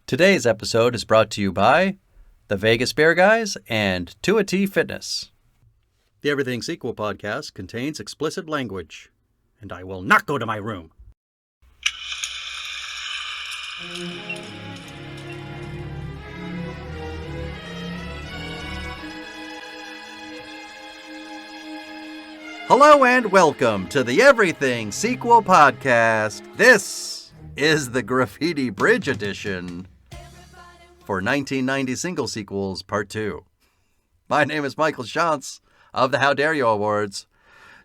Today's episode is brought to you by the Vegas Bear Guys and 2T Fitness. The Everything Sequel podcast contains explicit language, and I will not go to my room. Hello and welcome to the Everything Sequel podcast. This is the Graffiti Bridge edition for 1990 Single Sequels Part 2. My name is Michael Shantz of the How Dare You Awards.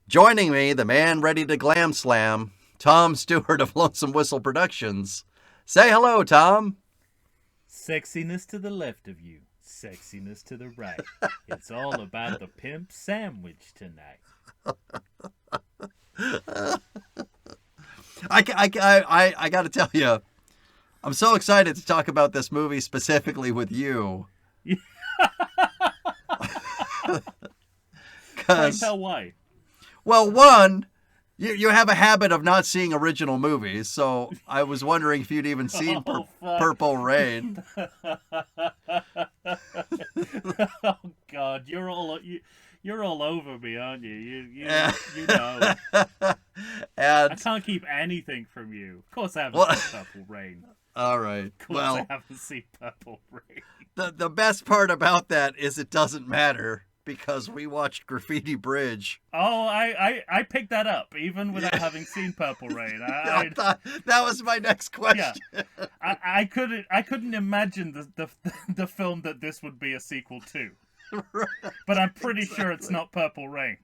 Joining me, the man ready to glam slam, Tom Stewart of Lonesome Whistle Productions. Say hello, Tom. Sexiness to the left of you, sexiness to the right. It's all about the pimp sandwich tonight. I got to tell you, I'm so excited to talk about this movie specifically with you. Can't tell why. Well, one, you have a habit of not seeing original movies, so I was wondering if you'd even seen Purple Rain. Oh God, you're all over me, aren't you? You know. And I can't keep anything from you. Of course, I haven't seen Purple Rain. All right. Of course, I haven't seen Purple Rain. The best part about that is it doesn't matter because we watched Graffiti Bridge. Oh, I picked that up even without having seen Purple Rain. I thought that was my next question. Yeah. I couldn't imagine the film that this would be a sequel to. Right. But I'm pretty sure it's not Purple Rain.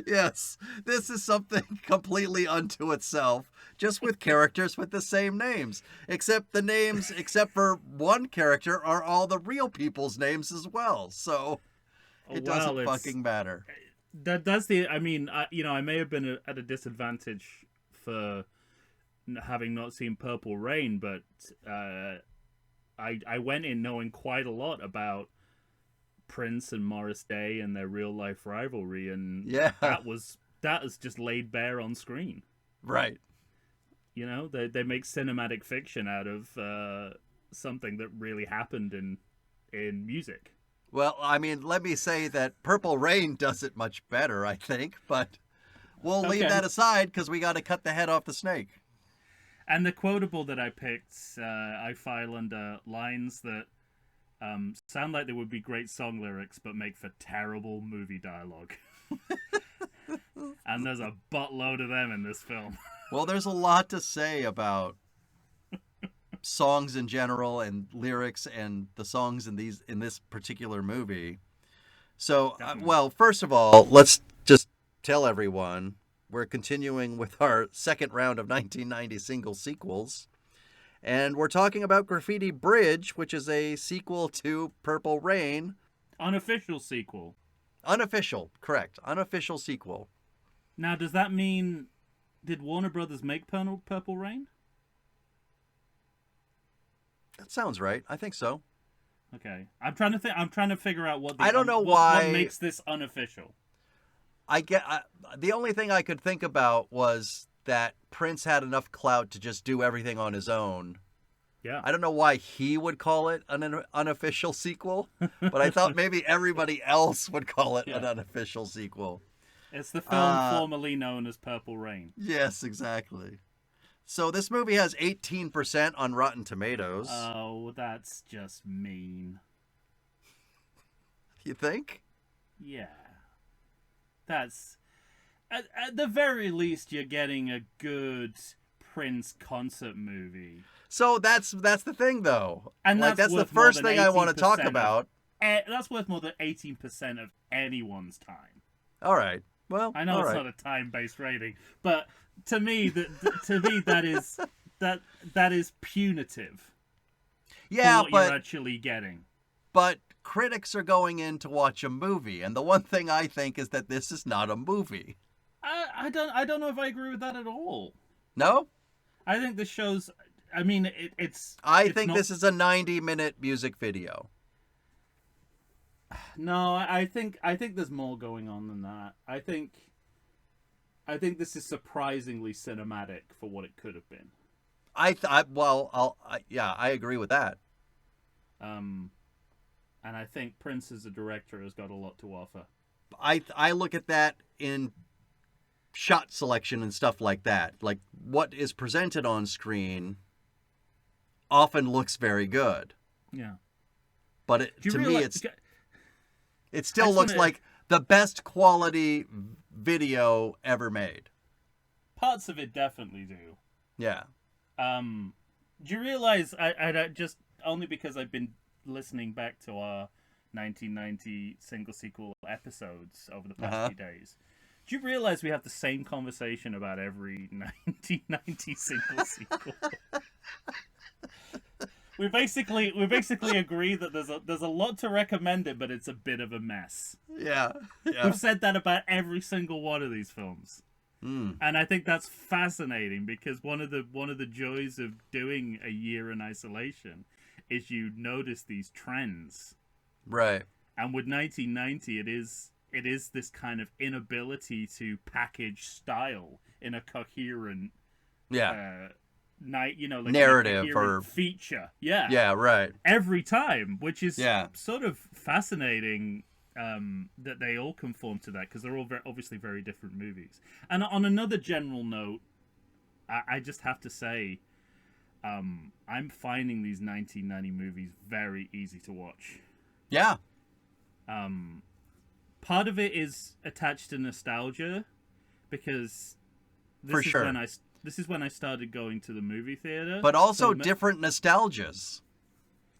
Yes, this is something completely unto itself, just with characters with the same names. Except the names, except for one character, are all the real people's names as well. So it doesn't fucking matter. That's the. I mean, I may have been at a disadvantage for having not seen Purple Rain, but I went in knowing quite a lot about Prince and Morris Day and their real life rivalry, and that is just laid bare on screen. Right. You know, they make cinematic fiction out of something that really happened in music. Well, I mean, let me say that Purple Rain does it much better, I think, but we'll leave that aside because we got to cut the head off the snake. And the quotable that I picked, I file under lines that sound like they would be great song lyrics, but make for terrible movie dialogue. And there's a buttload of them in this film. Well, there's a lot to say about songs in general and lyrics and the songs in this particular movie. So, well, first of all, let's just tell everyone we're continuing with our second round of 1990 single sequels. And we're talking about Graffiti Bridge, which is a sequel to Purple Rain. Unofficial sequel. Unofficial, correct. Unofficial sequel. Now, does that mean, did Warner Brothers make Purple Rain? That sounds right. I think so. Okay. I'm trying to figure out what I don't know why what makes this unofficial. The only thing I could think about was that Prince had enough clout to just do everything on his own. Yeah. I don't know why he would call it an unofficial sequel, but I thought maybe everybody else would call it an unofficial sequel. It's the film formerly known as Purple Rain. Yes, exactly. So this movie has 18% on Rotten Tomatoes. Oh, that's just mean. You think? Yeah. That's... At the very least, you're getting a good Prince concert movie. So that's the thing, though. And that's the first thing I want to talk about. That's worth more than 18% of anyone's time. All right. Well, I know it's not a time-based rating, but to me, that is punitive. Yeah, for what you're actually getting. But critics are going in to watch a movie, and the one thing I think is that this is not a movie. I don't know if I agree with that at all. No? I think this shows. I mean, I think this is a 90-minute music video. No, I think there's more going on than that. I think this is surprisingly cinematic for what it could have been. I agree with that. And I think Prince as a director has got a lot to offer. I look at that in shot selection and stuff like that. Like what is presented on screen often looks very good. Yeah. But to me, it still looks like the best quality video ever made. Parts of it definitely do. Yeah. Do you realize I just only because I've been listening back to our 1990 single sequel episodes over the past few days. Do you realize we have the same conversation about every 1990 single sequel? We basically agree that there's a lot to recommend it, but it's a bit of a mess. Yeah. We've said that about every single one of these films. And I think that's fascinating because one of the joys of doing a year in isolation is you notice these trends. Right. And with 1990, it is this kind of inability to package style in a coherent narrative or feature. Yeah. Yeah, right. Every time, which is sort of fascinating. That they all conform to that because they're all obviously very different movies. And on another general note, I just have to say, I'm finding these 1990 movies very easy to watch. Yeah. Part of it is attached to nostalgia because this is when I started going to the movie theater. But also different nostalgias.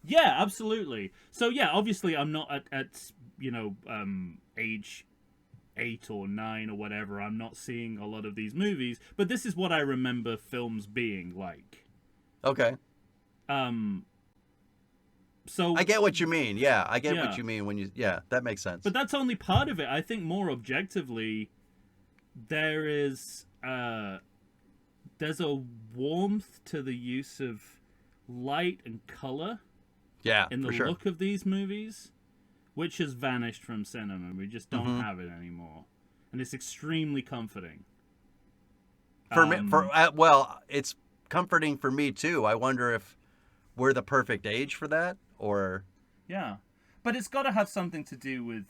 Yeah, absolutely. So yeah, obviously I'm not at age 8 or 9 or whatever. I'm not seeing a lot of these movies, but this is what I remember films being like. Okay. So I get what you mean. Yeah, I get what you mean when that makes sense. But that's only part of it. I think more objectively, there's a warmth to the use of light and color. Yeah, in the look of these movies, which has vanished from cinema. We just don't have it anymore, and it's extremely comforting. For me, it's comforting for me too. I wonder if we're the perfect age for that, or but it's got to have something to do with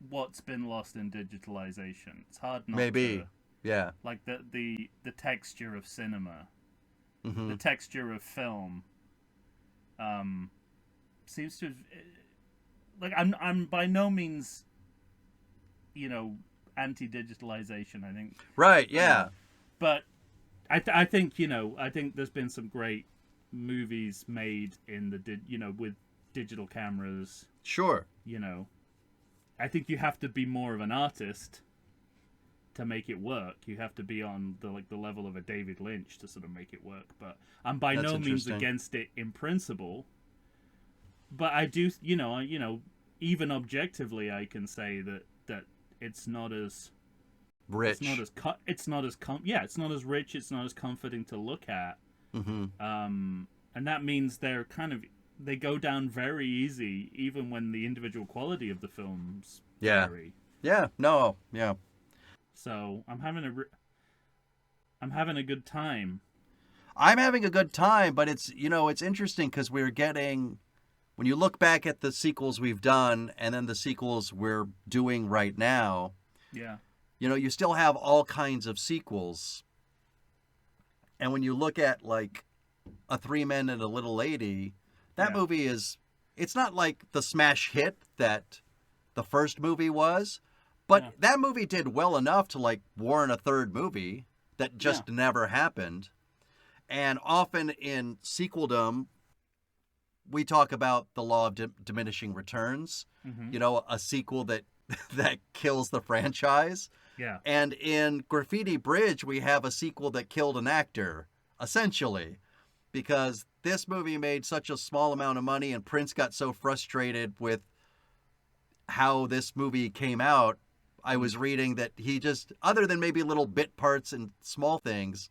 what's been lost in digitalization. It's hard not maybe, to, like the texture of cinema, the texture of film. Seems to have, like I'm by no means anti-digitalization. I think but I think there's been some great movies made in the with digital cameras. Sure. I think you have to be more of an artist to make it work. You have to be on the level of a David Lynch to sort of make it work. But I'm by no means against it in principle. But I do, even objectively, I can say that it's not as rich. It's not as rich. It's not as comforting to look at. And that means they go down very easy, even when the individual quality of the films vary. Yeah. No. Yeah. So I'm having a good time. I'm having a good time, but it's interesting because we're getting. When you look back at the sequels we've done and then the sequels we're doing right now, you still have all kinds of sequels. And when you look at like A Three Men and a Little Lady, that movie it's not like the smash hit that the first movie was, but that movie did well enough to like warrant a third movie that just never happened. And often in sequeldom, we talk about the law of diminishing returns. A sequel that kills the franchise. Yeah. And in Graffiti Bridge, we have a sequel that killed an actor, essentially, because this movie made such a small amount of money, and Prince got so frustrated with how this movie came out. I was reading that he just, other than maybe little bit parts and small things,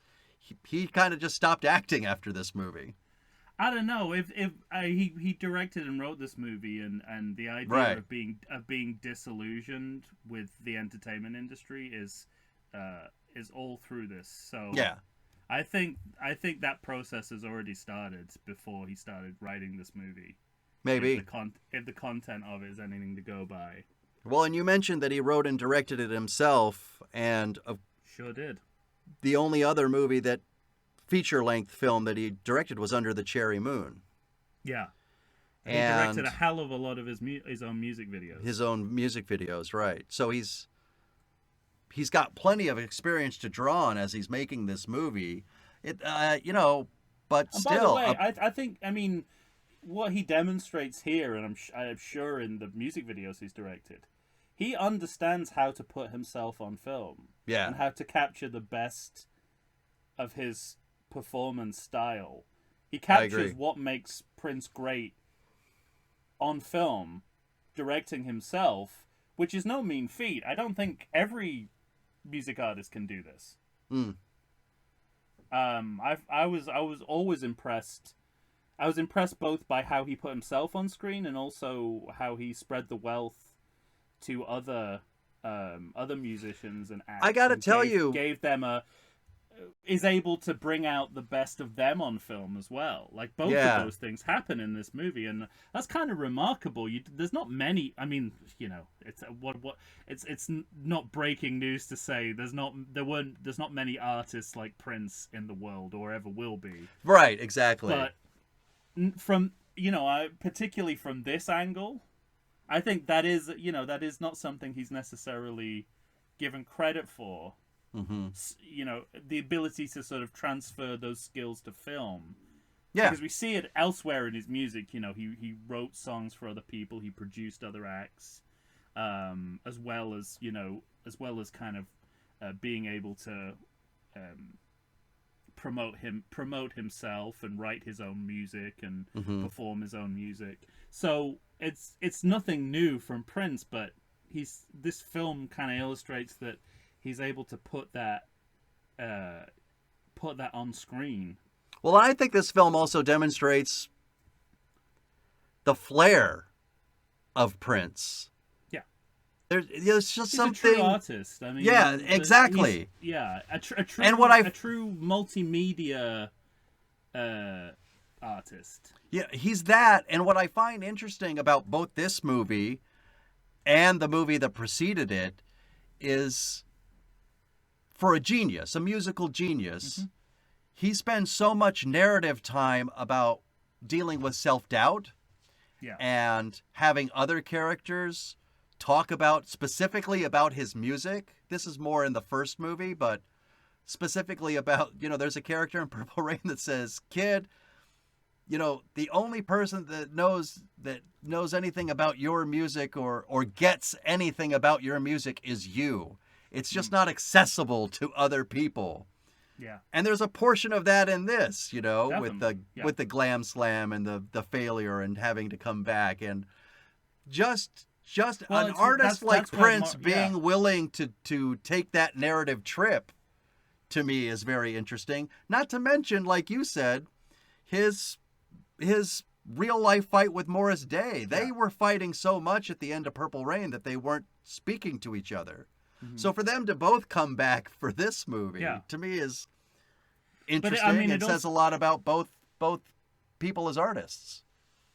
he kind of just stopped acting after this movie. I don't know if he directed and wrote this movie, and the idea of being disillusioned with the entertainment industry is all through this. So I think that process has already started before he started writing this movie. Maybe. If the content of it is anything to go by. Well, and you mentioned that he wrote and directed it himself, and sure did. The only other movie that feature-length film that he directed was Under the Cherry Moon. Yeah. And he directed a hell of a lot of his own music videos. His own music videos, right. So he's got plenty of experience to draw on as he's making this movie. But and still... By the way, I think, what he demonstrates here, and I'm sure in the music videos he's directed, he understands how to put himself on film. Yeah. And how to capture the best of his performance style. He captures what makes Prince great on film, directing himself, which is no mean feat. I don't think every music artist can do this. I was always impressed. I was impressed both by how he put himself on screen and also how he spread the wealth to other musicians and acts. I gotta tell you, gave them is able to bring out the best of them on film as well. Like both of those things happen in this movie, and that's kind of remarkable. There's not many. I mean, it's it's not breaking news to say there's not many artists like Prince in the world or ever will be. Right, exactly. But from particularly from this angle, I think that is not something he's necessarily given credit for. Mm-hmm. The ability to sort of transfer those skills to film. Yeah. Because we see it elsewhere in his music. He wrote songs for other people. He produced other acts, as well as kind of being able to promote himself and write his own music and perform his own music. So it's nothing new from Prince, but this film kind of illustrates that he's able to put that on screen. Well, I think this film also demonstrates the flair of Prince. Yeah, there's just he's something. A true artist. I mean, yeah, exactly. A true multimedia artist. Yeah, he's that. And what I find interesting about both this movie and the movie that preceded it is, for a musical genius, he spends so much narrative time about dealing with self-doubt and having other characters talk specifically about his music. This is more in the first movie, but specifically about, there's a character in Purple Rain that says, "Kid, the only person that knows anything about your music or gets anything about your music is you. It's just not accessible to other people." Yeah. And there's a portion of that in this, Definitely. with the glam slam and the failure and having to come back, and just an artist like Prince being willing to take that narrative trip, to me, is very interesting. Not to mention, like you said, his real life fight with Morris Day. They were fighting so much at the end of Purple Rain that they weren't speaking to each other. So for them to both come back for this movie, to me, is interesting. It says a lot about both people as artists.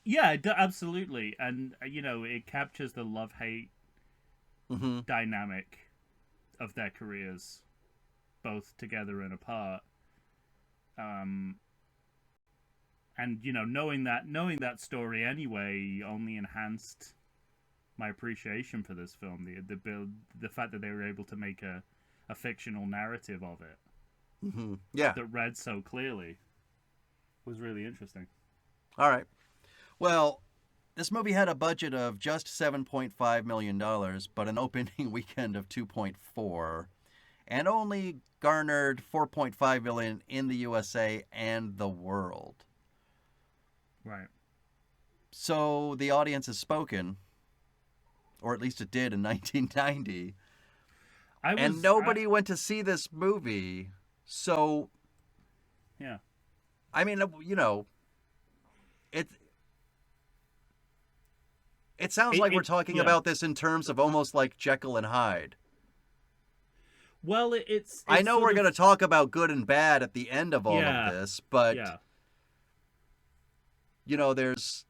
Yeah, absolutely. And, it captures the love-hate dynamic of their careers, both together and apart. And, knowing that story anyway only enhanced my appreciation for this film. The fact that they were able to make a fictional narrative of it that read so clearly was really interesting. All right. Well, this movie had a budget of just $7.5 million, but an opening weekend of $2.4, and only garnered $4.5 million in the USA and the world. Right. So the audience has spoken, or at least it did in 1990. And nobody went to see this movie. So, yeah. I mean, it sounds like we're talking about this in terms of almost like Jekyll and Hyde. Well, it's I know we're going to talk about good and bad at the end of all of this, but there's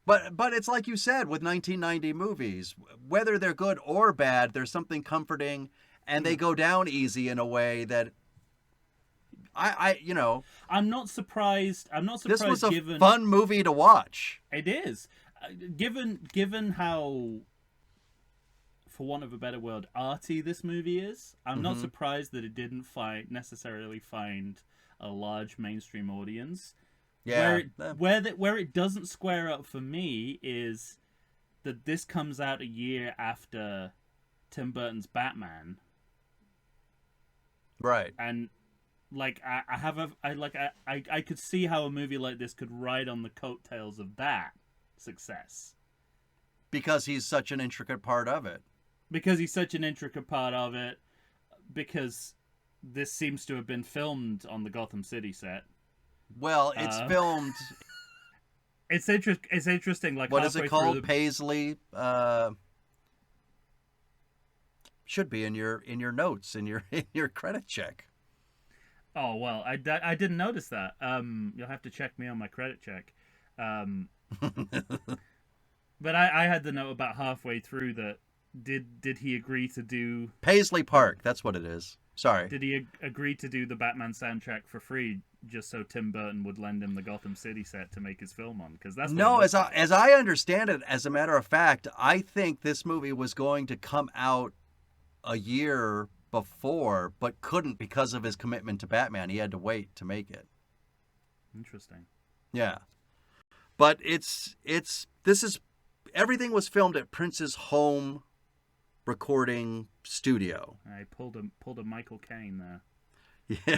But it's like you said with 1990 movies, whether they're good or bad, there's something comforting, and they go down easy in a way that I'm not surprised. I'm not surprised. This was a given fun movie to watch. it is, given how, for want of a better word, arty this movie is. I'm not surprised that it didn't necessarily find a large mainstream audience. Yeah. Where it doesn't square up for me is that this comes out a year after Tim Burton's Batman. Right. And like I could see how a movie like this could ride on the coattails of that success. Because he's such an intricate part of it. Because this seems to have been filmed on the Gotham City set. Well, it's filmed. It's interesting. Like, what is it called? Paisley. Should be in your notes in your credit check. Oh well, I didn't notice that. You'll have to check me on my credit check. But I had the note about halfway through that. Did he agree to do Paisley Park? That's what it is. Sorry. Did he agree to do the Batman soundtrack for free just so Tim Burton would lend him the Gotham City set to make his film on? Because that's no. As I understand it, as a matter of fact, I think this movie was going to come out a year before, but couldn't because of his commitment to Batman. He had to wait to make it. Interesting. Yeah, but everything was filmed at Prince's home recording studio. I pulled a Michael Caine there. Yeah,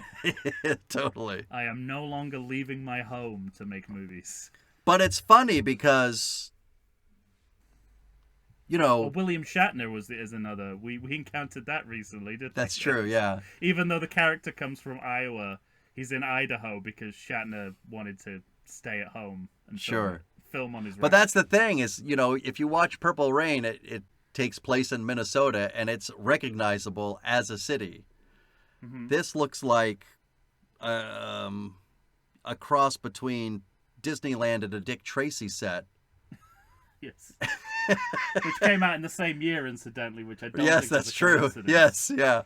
totally. I am no longer leaving my home to make movies. But it's funny because, William Shatner is another. We encountered that recently, didn't we? That's true, yeah. Even though the character comes from Iowa, he's in Idaho because Shatner wanted to stay at home and film on his. But that's the thing is, if you watch Purple Rain, it takes place in Minnesota and it's recognizable as a city. Mm-hmm. This looks like a cross between Disneyland and a Dick Tracy set. Yes. Which came out in the same year, incidentally, which I don't think Yes, that's true. Yes, yeah.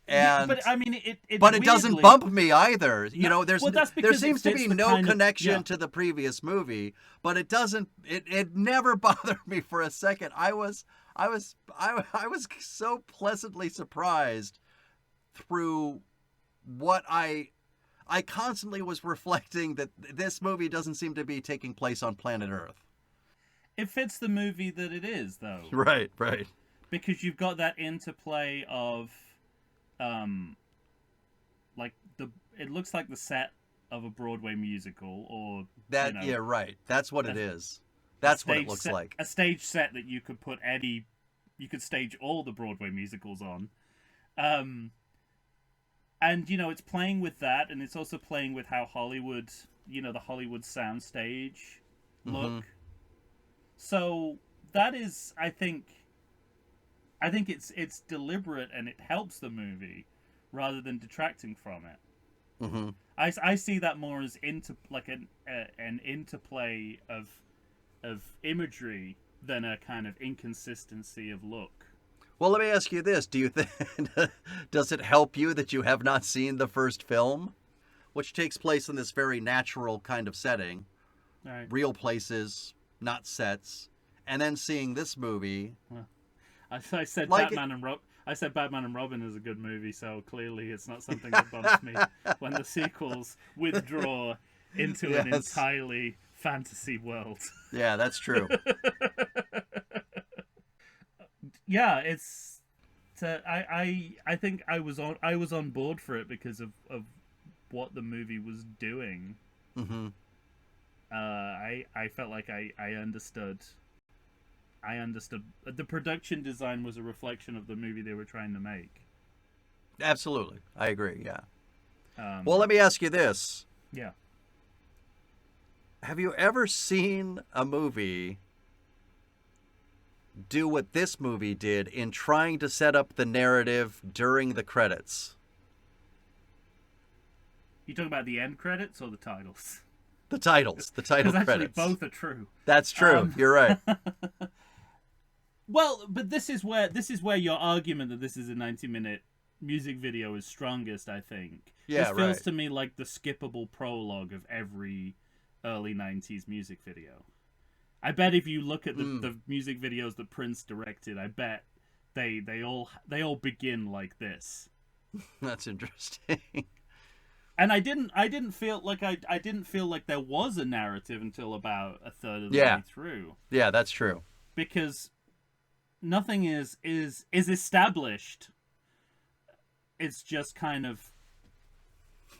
And but I mean, it doesn't bump me either. There seems to be no connection to the previous movie, but it doesn't. It never bothered me for a second. I was so pleasantly surprised through what I constantly was reflecting that this movie doesn't seem to be taking place on planet Earth. It fits the movie that it is, though. Right. Because you've got that interplay of. It looks like the set of a Broadway musical, or that. Yeah, right. That's what it is. That's what it looks like. A stage set that you could put you could stage all the Broadway musicals on, and it's playing with that, and it's also playing with how Hollywood, the Hollywood soundstage look. Mm-hmm. So that is, I think it's deliberate and it helps the movie rather than detracting from it. Mm-hmm. I see that more as an interplay of imagery than a kind of inconsistency of look. Well, let me ask you this: do you think does it help you that you have not seen the first film, which takes place in this very natural kind of setting, right. Real places, not sets, and then seeing this movie? Well, I said Batman and Robin is a good movie, so clearly it's not something that bumps me when the sequels withdraw into an entirely fantasy world. Yeah, that's true. Yeah, I think I was on board for it because of what the movie was doing. Mm-hmm. I felt like I understood. The production design was a reflection of the movie they were trying to make. Absolutely. I agree, yeah. Well, let me ask you this. Yeah. Have you ever seen a movie do what this movie did in trying to set up the narrative during the credits? You talking about the end credits or the titles? The title credits. Actually, both are true. That's true. You're right. Well, but this is where your argument that this is a 90-minute music video is strongest, I think. Yeah, this feels to me like the skippable prologue of every early 90s music video. I bet if you look at the music videos that Prince directed, I bet they all begin like this. That's interesting. And I didn't feel like there was a narrative until about a third of the way through. Yeah, that's true. Because nothing is established. It's just kind of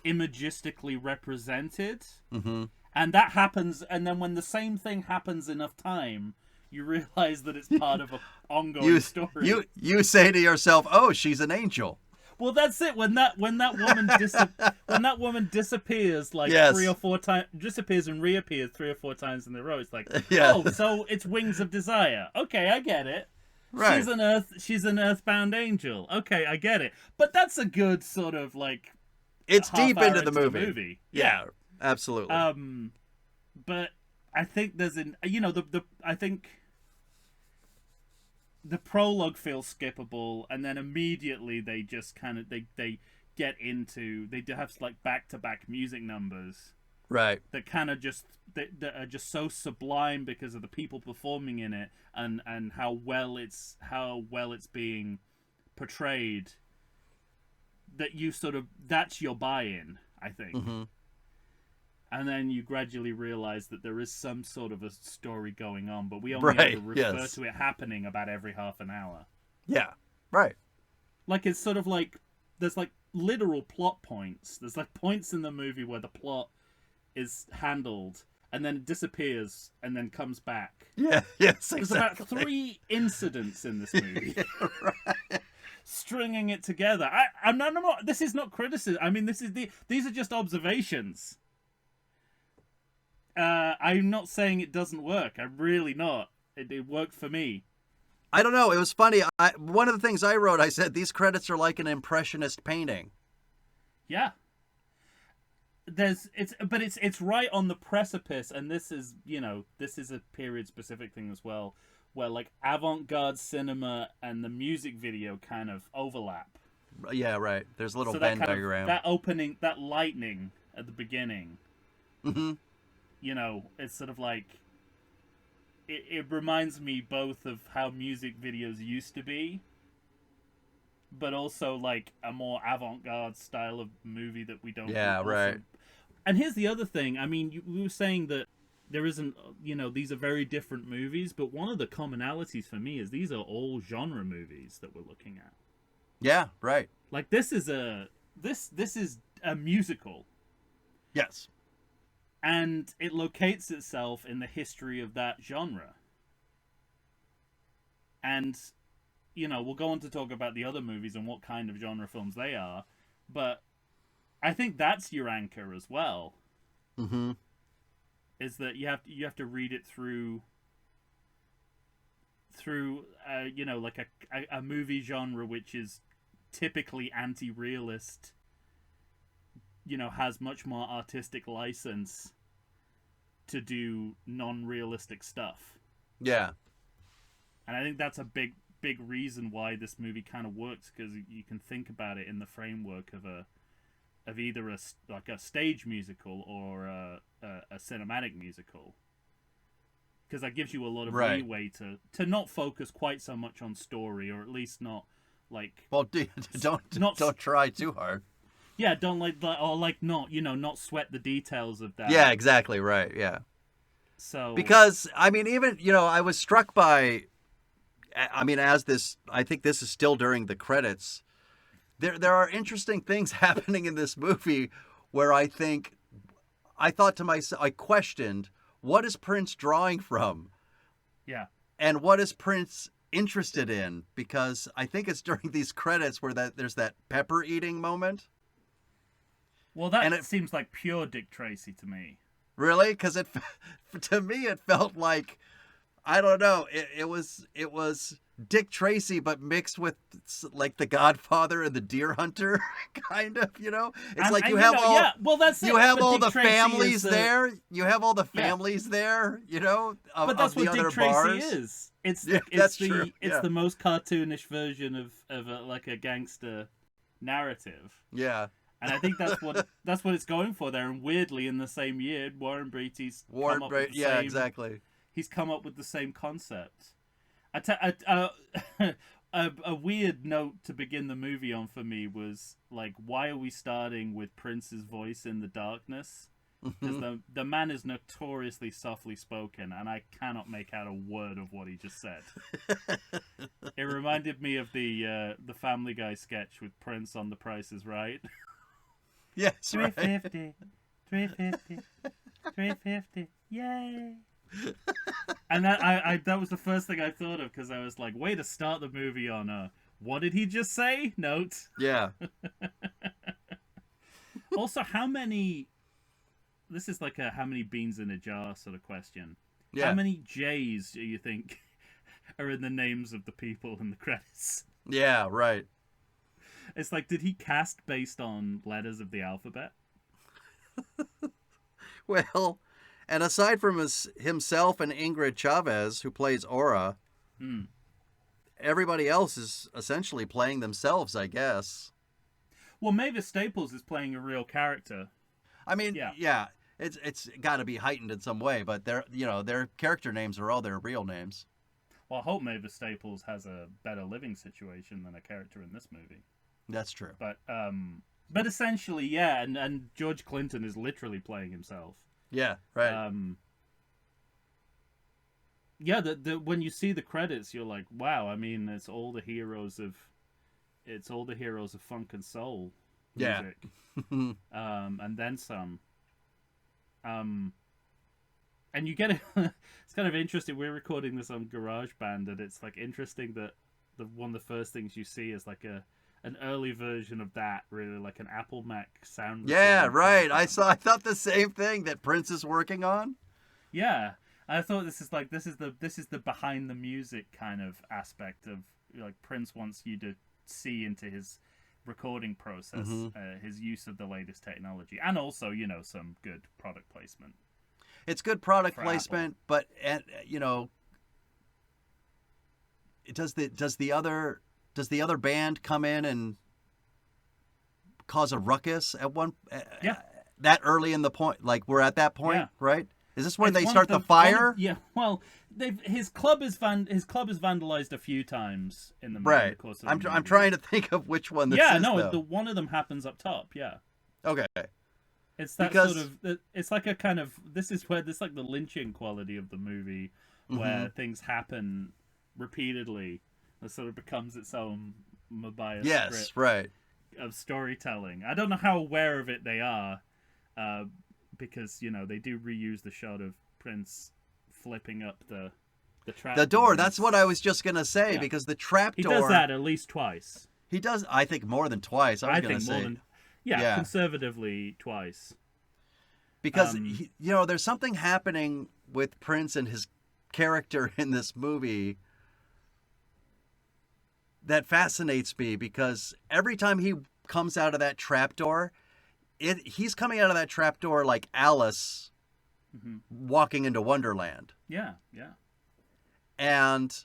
imagistically represented. Mm-hmm. And that happens, and then when the same thing happens enough time, you realize that it's part of an ongoing story. You say to yourself, "Oh, she's an angel." Well, that's it. When that woman disappears like 3 or 4 times, disappears and reappears 3 or 4 times in a row, it's like, oh, so it's Wings of Desire. Okay, I get it. Right. She's an earthbound angel. Okay, I get it. But that's a good sort of like. It's deep into the movie. Yeah, absolutely. But I think there's I think the prologue feels skippable, and then immediately they just kind of they get into they have like back-to-back music numbers, right? That kind of just that are just so sublime because of the people performing in it, and how well it's being portrayed. That you sort of that's your buy-in, I think. Mm-hmm. And then you gradually realize that there is some sort of a story going on, but we only ever refer to it happening about every half an hour. Yeah, right. Like, it's sort of like, there's like literal plot points. There's like points in the movie where the plot is handled, and then it disappears, and then comes back. Yeah, yes, exactly. There's about 3 incidents in this movie. Yeah, right. Stringing it together. I'm not. This is not criticism. I mean, these are just observations. I'm not saying it doesn't work. I'm really not. It worked for me. I don't know. It was funny. One of the things I wrote, I said these credits are like an impressionist painting. Yeah. It's right on the precipice, and this is a period specific thing as well, where like avant-garde cinema and the music video kind of overlap. Yeah, right. There's a little Venn diagram. That opening, that lightning at the beginning. Mm-hmm. It's sort of like it reminds me both of how music videos used to be, but also like a more avant-garde style of movie that we don't. Yeah, right. And here's the other thing. I mean, we were saying that there isn't, these are very different movies, but one of the commonalities for me is these are all genre movies that we're looking at. Yeah, right. Like this is a musical. Yes. And it locates itself in the history of that genre. And, we'll go on to talk about the other movies and what kind of genre films they are. But I think that's your anchor as well. Mm-hmm. Is that you have to read it through like a movie genre which is typically anti-realist, has much more artistic license to do non-realistic stuff. Yeah. And I think that's a big reason why this movie kind of works, because you can think about it in the framework of either a stage musical or a cinematic musical. Because that gives you a lot of leeway to not focus quite so much on story, or at least not like... Well, don't try too hard. Yeah, don't not sweat the details of that. Yeah, exactly, right, yeah. So because, I mean, even, I was struck by, I think this is still during the credits, there are interesting things happening in this movie where I thought to myself, I questioned, what is Prince drawing from? Yeah. And what is Prince interested in? Because I think it's during these credits where there's that pepper eating moment. Well, that seems like pure Dick Tracy to me. Really? Because to me it felt like I don't know. It was Dick Tracy, but mixed with like The Godfather and The Deer Hunter, kind of. It's like you have all. Yeah, well, that's you it. have But all Dick the Tracy families is the, there. You have all the yeah. families there. But that's of the what other Dick Tracy bars. is. It's Yeah, it's that's the true. it's Yeah. the most cartoonish version of like a gangster narrative. Yeah. And I think that's what it's going for there. And weirdly, in the same year, Warren Beatty's come up with the yeah, same. exactly. He's come up with the same concept. A weird note to begin the movie on for me was like, why are we starting with Prince's voice in the darkness? Because the man is notoriously softly spoken, and I cannot make out a word of what he just said. It reminded me of the Family Guy sketch with Prince on The Price is Right. Yes, $3.50, $3.50, $3.50, yay! And that was the first thing I thought of, because I was like, way to start the movie on what did he just say? Note. Yeah. Also, this is like a how many beans in a jar sort of question. Yeah. How many J's do you think are in the names of the people in the credits? Yeah, right. It's like, did he cast based on letters of the alphabet? Well, and aside from himself and Ingrid Chavez, who plays Aura, everybody else is essentially playing themselves, I guess. Well, Mavis Staples is playing a real character. I mean, yeah it's got to be heightened in some way, but their character names are all their real names. Well, I hope Mavis Staples has a better living situation than a character in this movie. That's true. But essentially, yeah, and George Clinton is literally playing himself. Yeah, right. Yeah, when you see the credits, you're like, wow. I mean, it's all the heroes of funk and soul music, and then some. And you get it. It's kind of interesting. We're recording this on GarageBand, and it's like interesting that one of the first things you see is like an early version of that, really, like an Apple Mac sound. Yeah, right. I thought the same thing that Prince is working on. Yeah, I thought this is the behind the music kind of aspect of, like, Prince wants you to see into his recording process, his use of the latest technology, and also some good product placement. It's good product placement, Apple. But does the other band come in and cause a ruckus at one? That early in the point, like we're at that point, right? Is this when they start the fire? Well, his club is vandalized a few times in the movie. Right. I'm trying to think of which one this is. Yeah, no, though. one of them happens up top. Yeah. Okay. It's that sort of. It's like a kind of. This is where this like the lynching quality of the movie, where things happen repeatedly. It sort of becomes its own Mabias script right. of storytelling. I don't know how aware of it they are, because they do reuse the shot of Prince flipping up the trap. The door. That's what I was just gonna say, because the trap door. He does that at least twice. He does. I think more than twice. I think more than. Yeah, conservatively twice. Because there's something happening with Prince and his character in this movie that fascinates me, because every time he comes out of that trapdoor, he's coming out of that trapdoor like Alice walking into Wonderland. Yeah, yeah. And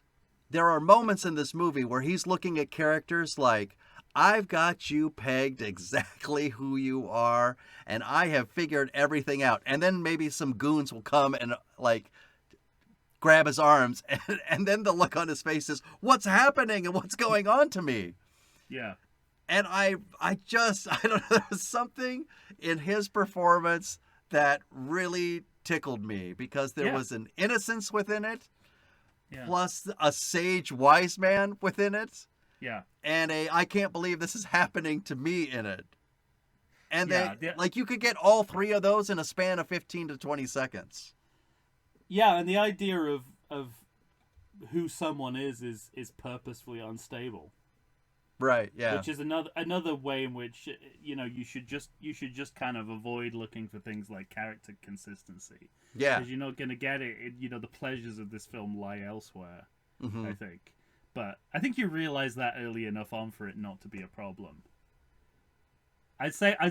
there are moments in this movie where he's looking at characters like, I've got you pegged exactly who you are, and I have figured everything out. And then maybe some goons will come and like grab his arms, and then the look on his face is, what's happening and what's going on to me? Yeah. And I don't know, there was something in his performance that really tickled me, because there was an innocence within it, plus a sage wise man within it. Yeah. And I can't believe this is happening to me in it. And like you could get all three of those in a span of 15 to 20 seconds. Yeah, and the idea of who someone is purposefully unstable. Right. Yeah. Which is another way in which you should just kind of avoid looking for things like character consistency. Yeah. Because you're not going to get it. The pleasures of this film lie elsewhere. Mm-hmm. I think, but I think you realize that early enough on for it not to be a problem. I'd say. I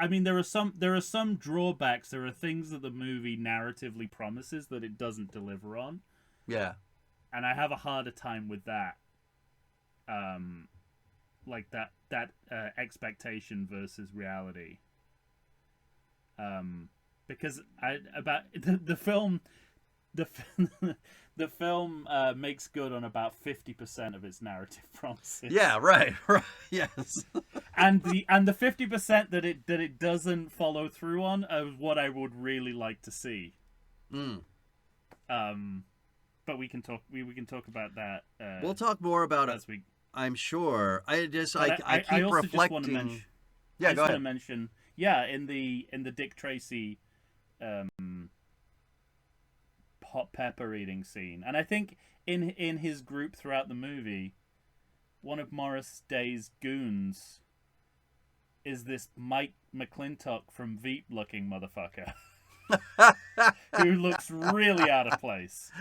mean, there are some drawbacks. There are things that the movie narratively promises that it doesn't deliver on. Yeah. And I have a harder time with that. Like that expectation versus reality. Because the film makes good on about 50% of its narrative promises. Yeah, right, yes. and the 50% that it doesn't follow through on is what I would really like to see. But we can talk about that. We'll talk more about it. I'm sure. I keep reflecting. Yeah, go ahead. I just want to mention, in the Dick Tracy hot pepper eating scene, and I think in his group throughout the movie, one of Morris Day's goons is this Mike McClintock from Veep looking motherfucker. Who looks really out of place.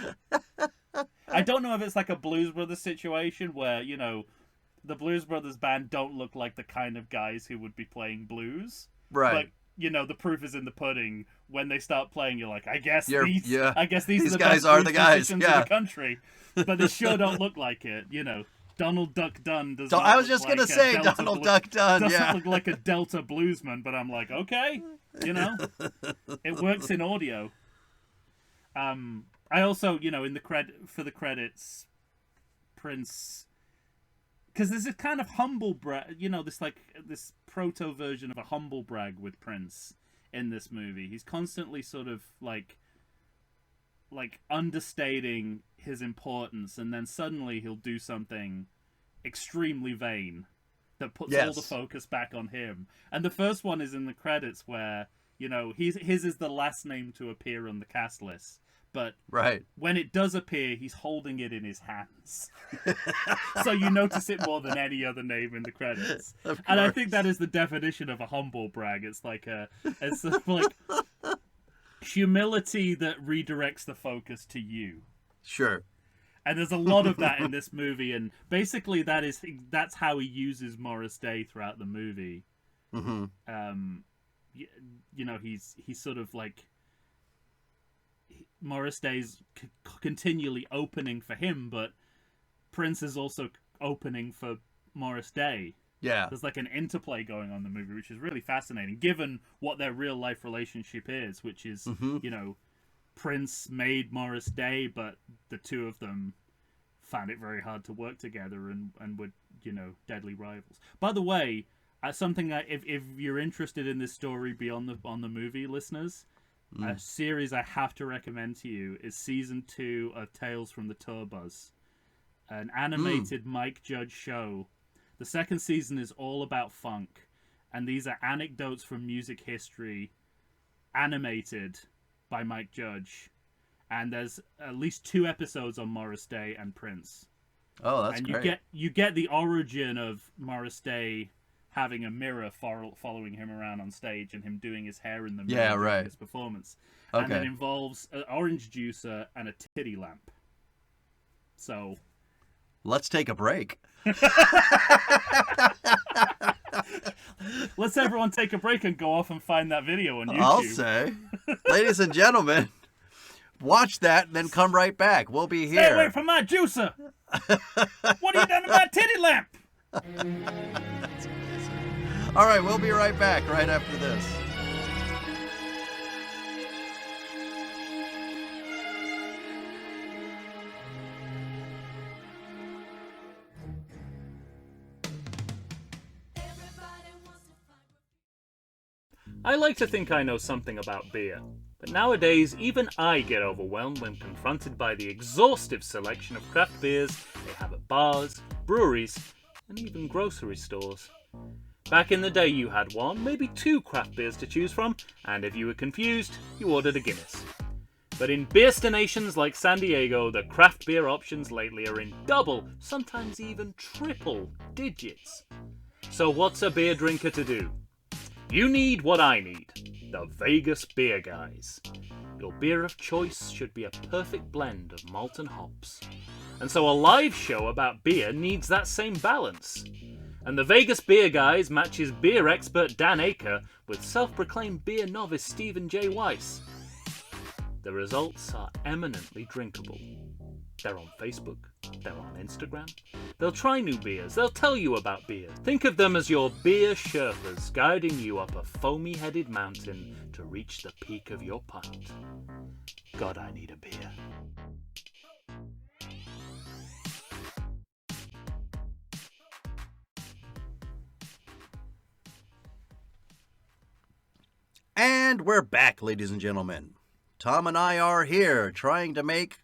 I don't know if it's like a Blues Brothers situation where, the Blues Brothers band don't look like the kind of guys who would be playing blues. Right. But, the proof is in the pudding. When they start playing, you're like, I guess these these are the guys best are the guys in the country. But they sure don't look like it, Donald Duck Dunn does not I was just like going to say Donald Duck Dunn, doesn't look like a Delta bluesman, but I'm like, okay, it works in audio. I also, in the credits, Prince, because there's a kind of humble brag, this proto version of a humble brag with Prince in this movie. He's constantly sort of like understating his importance, and then suddenly he'll do something extremely vain that puts all the focus back on him. And the first one is in the credits where, his is the last name to appear on the cast list. But when it does appear, he's holding it in his hands. So you notice it more than any other name in the credits. And I think that is the definition of a humble brag. It's like humility that redirects the focus to you. Sure. And there's a lot of that in this movie, and basically that's how he uses Morris Day throughout the movie. Mm-hmm. He's sort of like Morris Day's continually opening for him, but Prince is also opening for Morris Day. Yeah. There's like an interplay going on in the movie, which is really fascinating, given what their real life relationship is, which is, Prince made Morris Day, but the two of them found it very hard to work together and were, deadly rivals. By the way, something that if you're interested in this story beyond the movie, listeners, a series I have to recommend to you is season 2 of Tales from the Tour Bus, an animated Mike Judge show. The second season is all about funk, and these are anecdotes from music history, animated by Mike Judge, and there's at least 2 episodes on Morris Day and Prince. Oh, that's great. And you get the origin of Morris Day having a mirror following him around on stage and him doing his hair in the mirror during his performance. Okay. And it involves an orange juicer and a titty lamp. So... let's take a break. Let's everyone take a break and go off and find that video on YouTube. I'll say. Ladies and gentlemen, watch that and then come right back. We'll be here. Stay away from my juicer! What have you done to my titty lamp? All right, we'll be right back right after this. I like to think I know something about beer, but nowadays even I get overwhelmed when confronted by the exhaustive selection of craft beers they have at bars, breweries, and even grocery stores. Back in the day you had 1, maybe 2 craft beers to choose from, and if you were confused, you ordered a Guinness. But in beer-stinations like San Diego, the craft beer options lately are in double, sometimes even triple digits. So what's a beer drinker to do? You need what I need. The Vegas Beer Guys. Your beer of choice should be a perfect blend of malt and hops. And so a live show about beer needs that same balance. And the Vegas Beer Guys matches beer expert Dan Aker with self-proclaimed beer novice Stephen J. Weiss. The results are eminently drinkable. They're on Facebook. They're on Instagram. They'll try new beers. They'll tell you about beer. Think of them as your beer Sherpas guiding you up a foamy-headed mountain to reach the peak of your pint. God, I need a beer. And we're back, ladies and gentlemen. Tom and I are here trying to make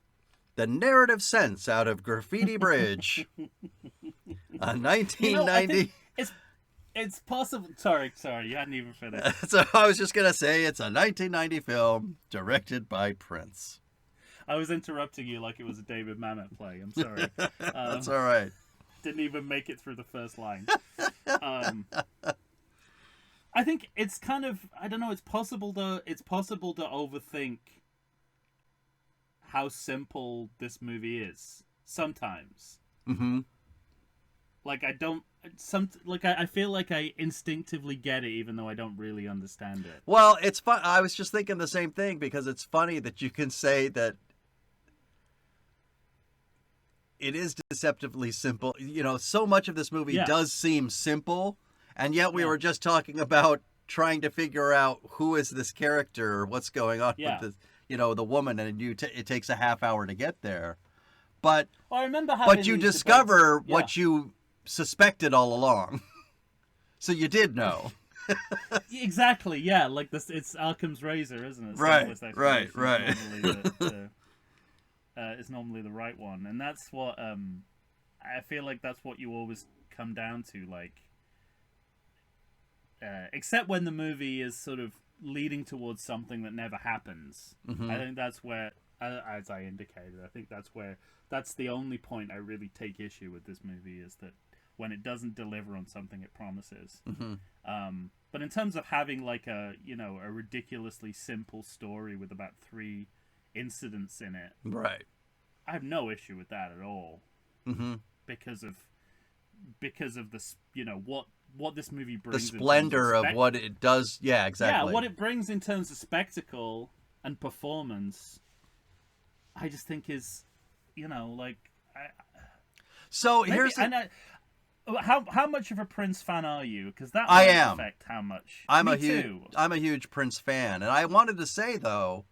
the narrative sense out of Graffiti Bridge. A 1990... It's possible... Sorry, you hadn't even finished. So I was just going to say it's a 1990 film directed by Prince. I was interrupting you like it was a David Mamet play. I'm sorry. That's all right. Didn't even make it through the first line. I think it's kind of, I don't know, it's possible to overthink how simple this movie is sometimes. Mm-hmm. Like I feel like I instinctively get it even though I don't really understand it. Well, it's fun. I was just thinking the same thing because it's funny that you can say that it is deceptively simple. You know, so much of this movie does seem simple. And yet we were just talking about trying to figure out who is this character or what's going on with this, the woman, and it takes a half hour to get there. But I remember having you discover what you suspected all along. So you did know. Exactly, yeah. Like this, it's Occam's razor, isn't it? Right. It's normally the right one, and that's what I feel like that's what you always come down to, like. Except when the movie is sort of leading towards something that never happens. Mm-hmm. I think that's where, as I indicated, that's the only point I really take issue with this movie, is that when it doesn't deliver on something it promises. Mm-hmm. But in terms of having like a ridiculously simple story with about 3 incidents in it, right? I have no issue with that at all. Mm-hmm. Because of this, what this movie brings. The splendor of what it does. Yeah, exactly. Yeah, what it brings in terms of spectacle and performance, I just think is, So maybe, here's how much of a Prince fan are you? Because that I might am. affect how much. I'm a huge Prince fan, and I wanted to say though,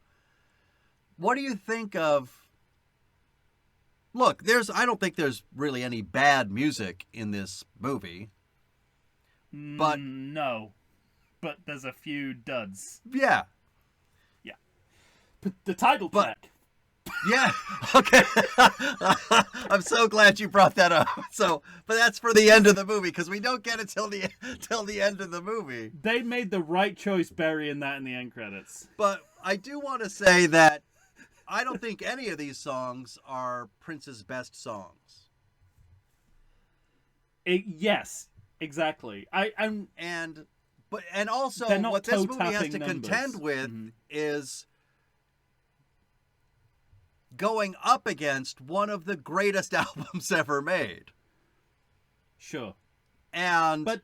what do you think of? Look, I don't think there's really any bad music in this movie. But no, but there's a few duds. Yeah. But the title track. Yeah. Okay. I'm so glad you brought that up. But that's for the end of the movie, because we don't get it till the end of the movie. They made the right choice burying that in the end credits. But I do want to say that I don't think any of these songs are Prince's best songs. Yes. Exactly. Also what this movie has to contend with is going up against one of the greatest albums ever made. Sure. And but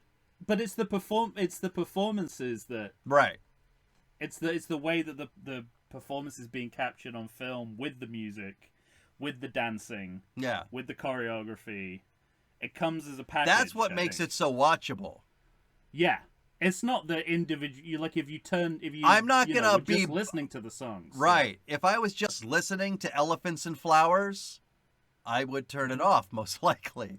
it's the performances that right. It's the way that the performance is being captured on film, with the music, with the dancing, with the choreography. It comes as a package. That's what makes it so watchable. Yeah. It's not the individual. I'm not gonna be just listening to the songs. Right. So. If I was just listening to Elephants and Flowers, I would turn it off most likely.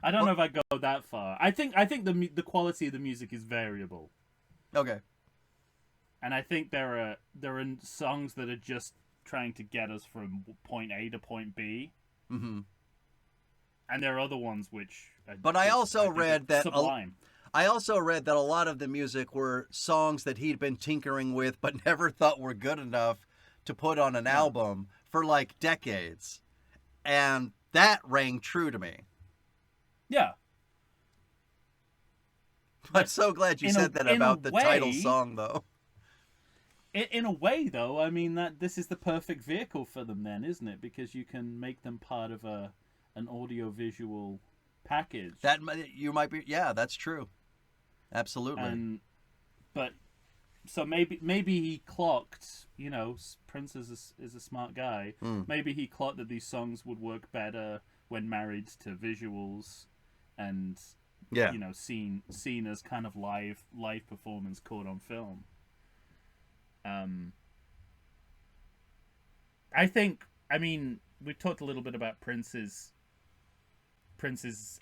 I don't know if I go that far. I think the quality of the music is variable. Okay. And I think there are songs that are just trying to get us from point A to point B. Mm-hmm. And there are other ones which. I also read that a lot of the music were songs that he'd been tinkering with, but never thought were good enough to put on an album for like decades. And that rang true to me. Yeah. I'm so glad you said that about the title song, though. In a way, though, I mean, that this is the perfect vehicle for them then, isn't it? Because you can make them part of an audio-visual package. That you might be, yeah, that's true. Absolutely. But so maybe he clocked, you know, Prince is a smart guy. Maybe he clocked that these songs would work better when married to visuals and you know, seen as kind of live performance caught on film. I think, I mean, we talked a little bit about Prince's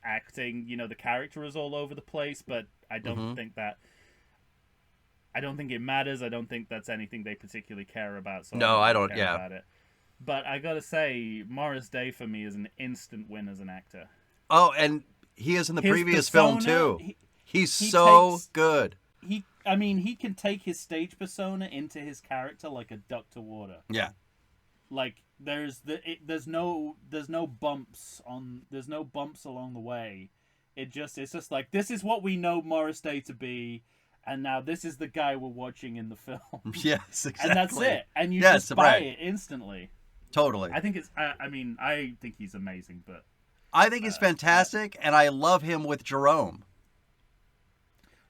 acting. You know, the character is all over the place, but I don't think that. I don't think it matters. I don't think that's anything they particularly care about. So no, I don't. Care about it. But I gotta say, Morris Day for me is an instant win as an actor. Oh, and he is in the previous film too. He's so good. I mean, he can take his stage persona into his character like a duck to water. Yeah. Like there's no bumps along the way. It's just like, this is what we know Morris Day to be, and now this is the guy we're watching in the film. Yes, exactly. And that's it. And you just buy it instantly. Totally. I think I think he's amazing, but I think he's fantastic, and I love him with Jerome.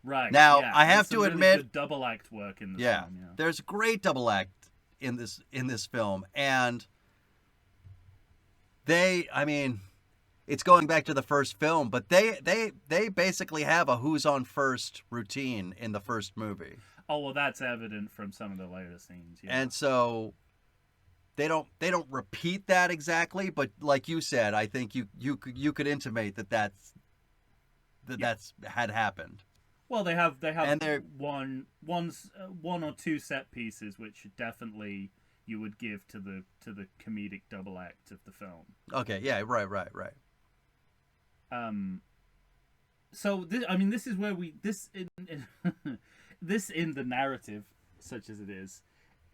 Right. Now, yeah. I have to really admit, good double act work in this film. Yeah. There's a great double act in this film, and I mean, it's going back to the first film, but they basically have a who's on first routine in the first movie. Oh, well, that's evident from some of the later scenes. Yeah. And so they don't repeat that exactly, but like you said, I think you could intimate that's had happened. Well, they have one or two set pieces which definitely you would give to the comedic double act of the film. Okay, yeah, right. So this is where this in the narrative, such as it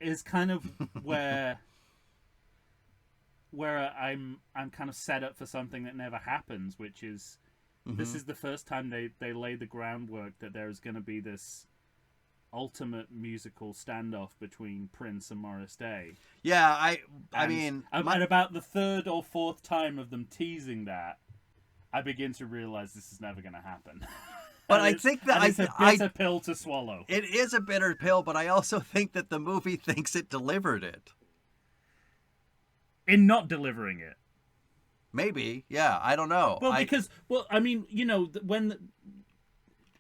is kind of where I'm kind of set up for something that never happens, which is. This is the first time they lay the groundwork that there is going to be this ultimate musical standoff between Prince and Morris Day. Yeah, I mean... At about the third or fourth time of them teasing that, I begin to realize this is never going to happen. But I think that... It's a bitter pill to swallow. It is a bitter pill, but I also think that the movie thinks it delivered it. In not delivering it. Maybe, yeah, I don't know. Well, I mean, you know, when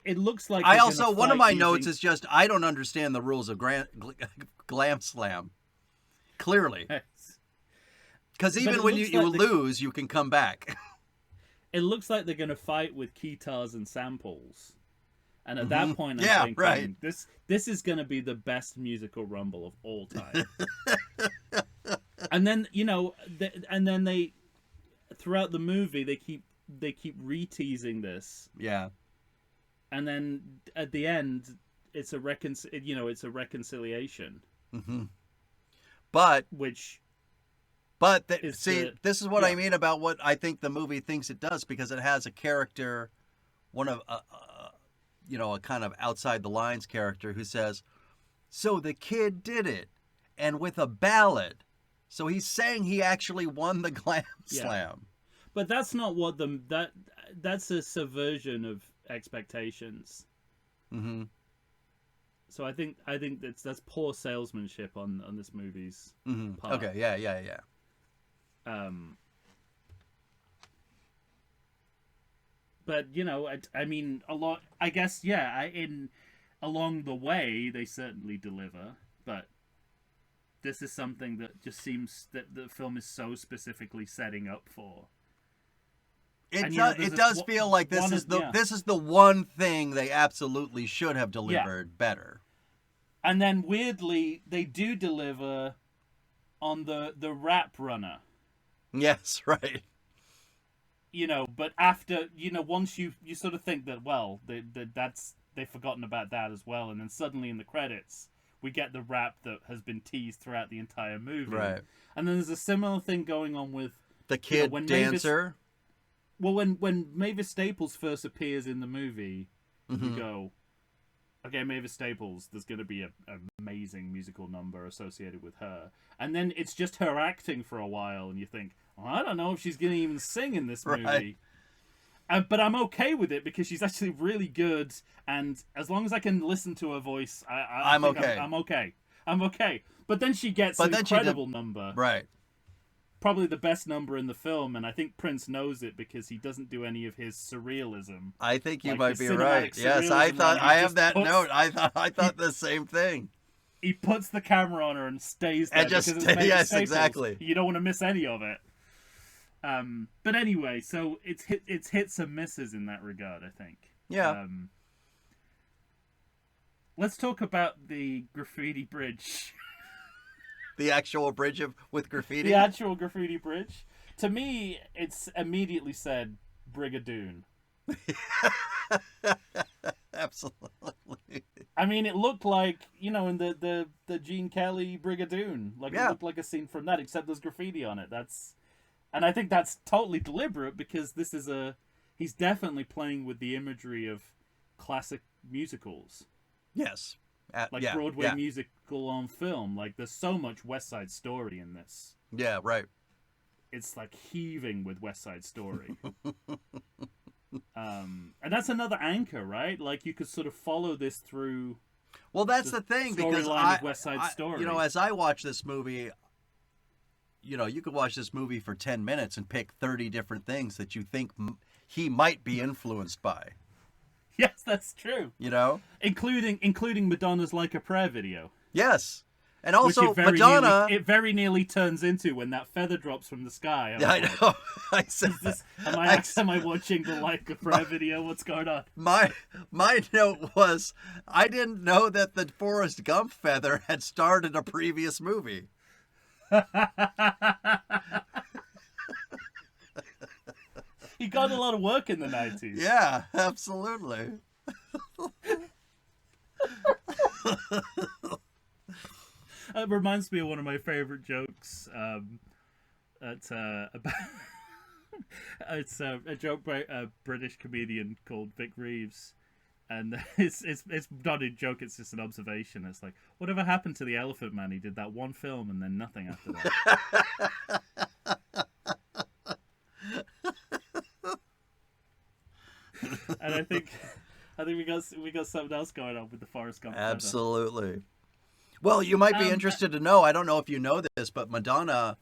it looks like... I also, one of my notes is just, I don't understand the rules of Glam Slam. Clearly. Because even when you lose, you can come back. It looks like they're going to fight with guitars and samples. And at that point, I'm thinking, right. This is going to be the best musical rumble of all time. And then, you know, they... Throughout the movie, they keep re-teasing this. Yeah. And then at the end, it's a reconciliation. Mm-hmm. But this is what I mean about what I think the movie thinks it does, because it has a character, one of a kind of outside the lines character who says, "So the kid did it, and with a ballad." So he's saying he actually won the Glam Slam. But that's not what that's a subversion of expectations. Mm-hmm. So I think that's poor salesmanship on this movie's part. Okay, yeah. But you know, I mean, a lot. I guess along the way they certainly deliver, but this is something that just seems that the film is so specifically setting up for. It does feel like this is the one thing they absolutely should have delivered better. And then weirdly, they do deliver on the rap runner. Yes, right. You know, but after, you know, once you sort of think that, well, they've forgotten about that as well, and then suddenly in the credits, we get the rap that has been teased throughout the entire movie. Right. And then there's a similar thing going on with the kid dancer. When Mavis Staples first appears in the movie, you go, okay, Mavis Staples, there's going to be an amazing musical number associated with her. And then it's just her acting for a while, and you think, well, I don't know if she's going to even sing in this movie. Right. But I'm okay with it because she's actually really good, and as long as I can listen to her voice, I'm okay. I'm okay. But then she gets an incredible number. Right. Probably the best number in the film, and I think Prince knows it because he doesn't do any of his surrealism. I think you might be right. Yes, I thought I have that note. I thought the same thing. He puts the camera on her and stays there. And just yes, exactly. You don't want to miss any of it. But anyway, so it's hits and misses in that regard, I think. Yeah. Let's talk about the Graffiti Bridge. The actual bridge with graffiti? The actual Graffiti Bridge. To me, it's immediately said Brigadoon. Absolutely. I mean, it looked like, in the Gene Kelly Brigadoon. It looked like a scene from that, except there's graffiti on it. And I think that's totally deliberate because he's definitely playing with the imagery of classic musicals. Yes. Broadway musical on film. There's so much West Side Story in this. Yeah, right. It's heaving with West Side Story. And that's another anchor, right? You could sort of follow this through. Well, that's the thing, because West Side Story. As I watch this movie, you could watch this movie for 10 minutes and pick 30 different things that you think he might be influenced by. Yes, that's true. Including Madonna's "Like a Prayer" video. Yes, and also Madonna. It very nearly turns into when that feather drops from the sky. I know. I said, am I watching the "Like a Prayer" video? What's going on? My note was, I didn't know that the Forrest Gump feather had starred in a previous movie. He got a lot of work in the 90s. Yeah, absolutely. It reminds me of one of my favorite jokes. It's a joke by a British comedian called Vic Reeves, and it's not a joke. It's just an observation. It's like, whatever happened to the Elephant Man? He did that one film and then nothing after that. And I think we got something else going on with the Forrest Gump. Absolutely. Well, you might be interested to know. I don't know if you know this, but Madonna.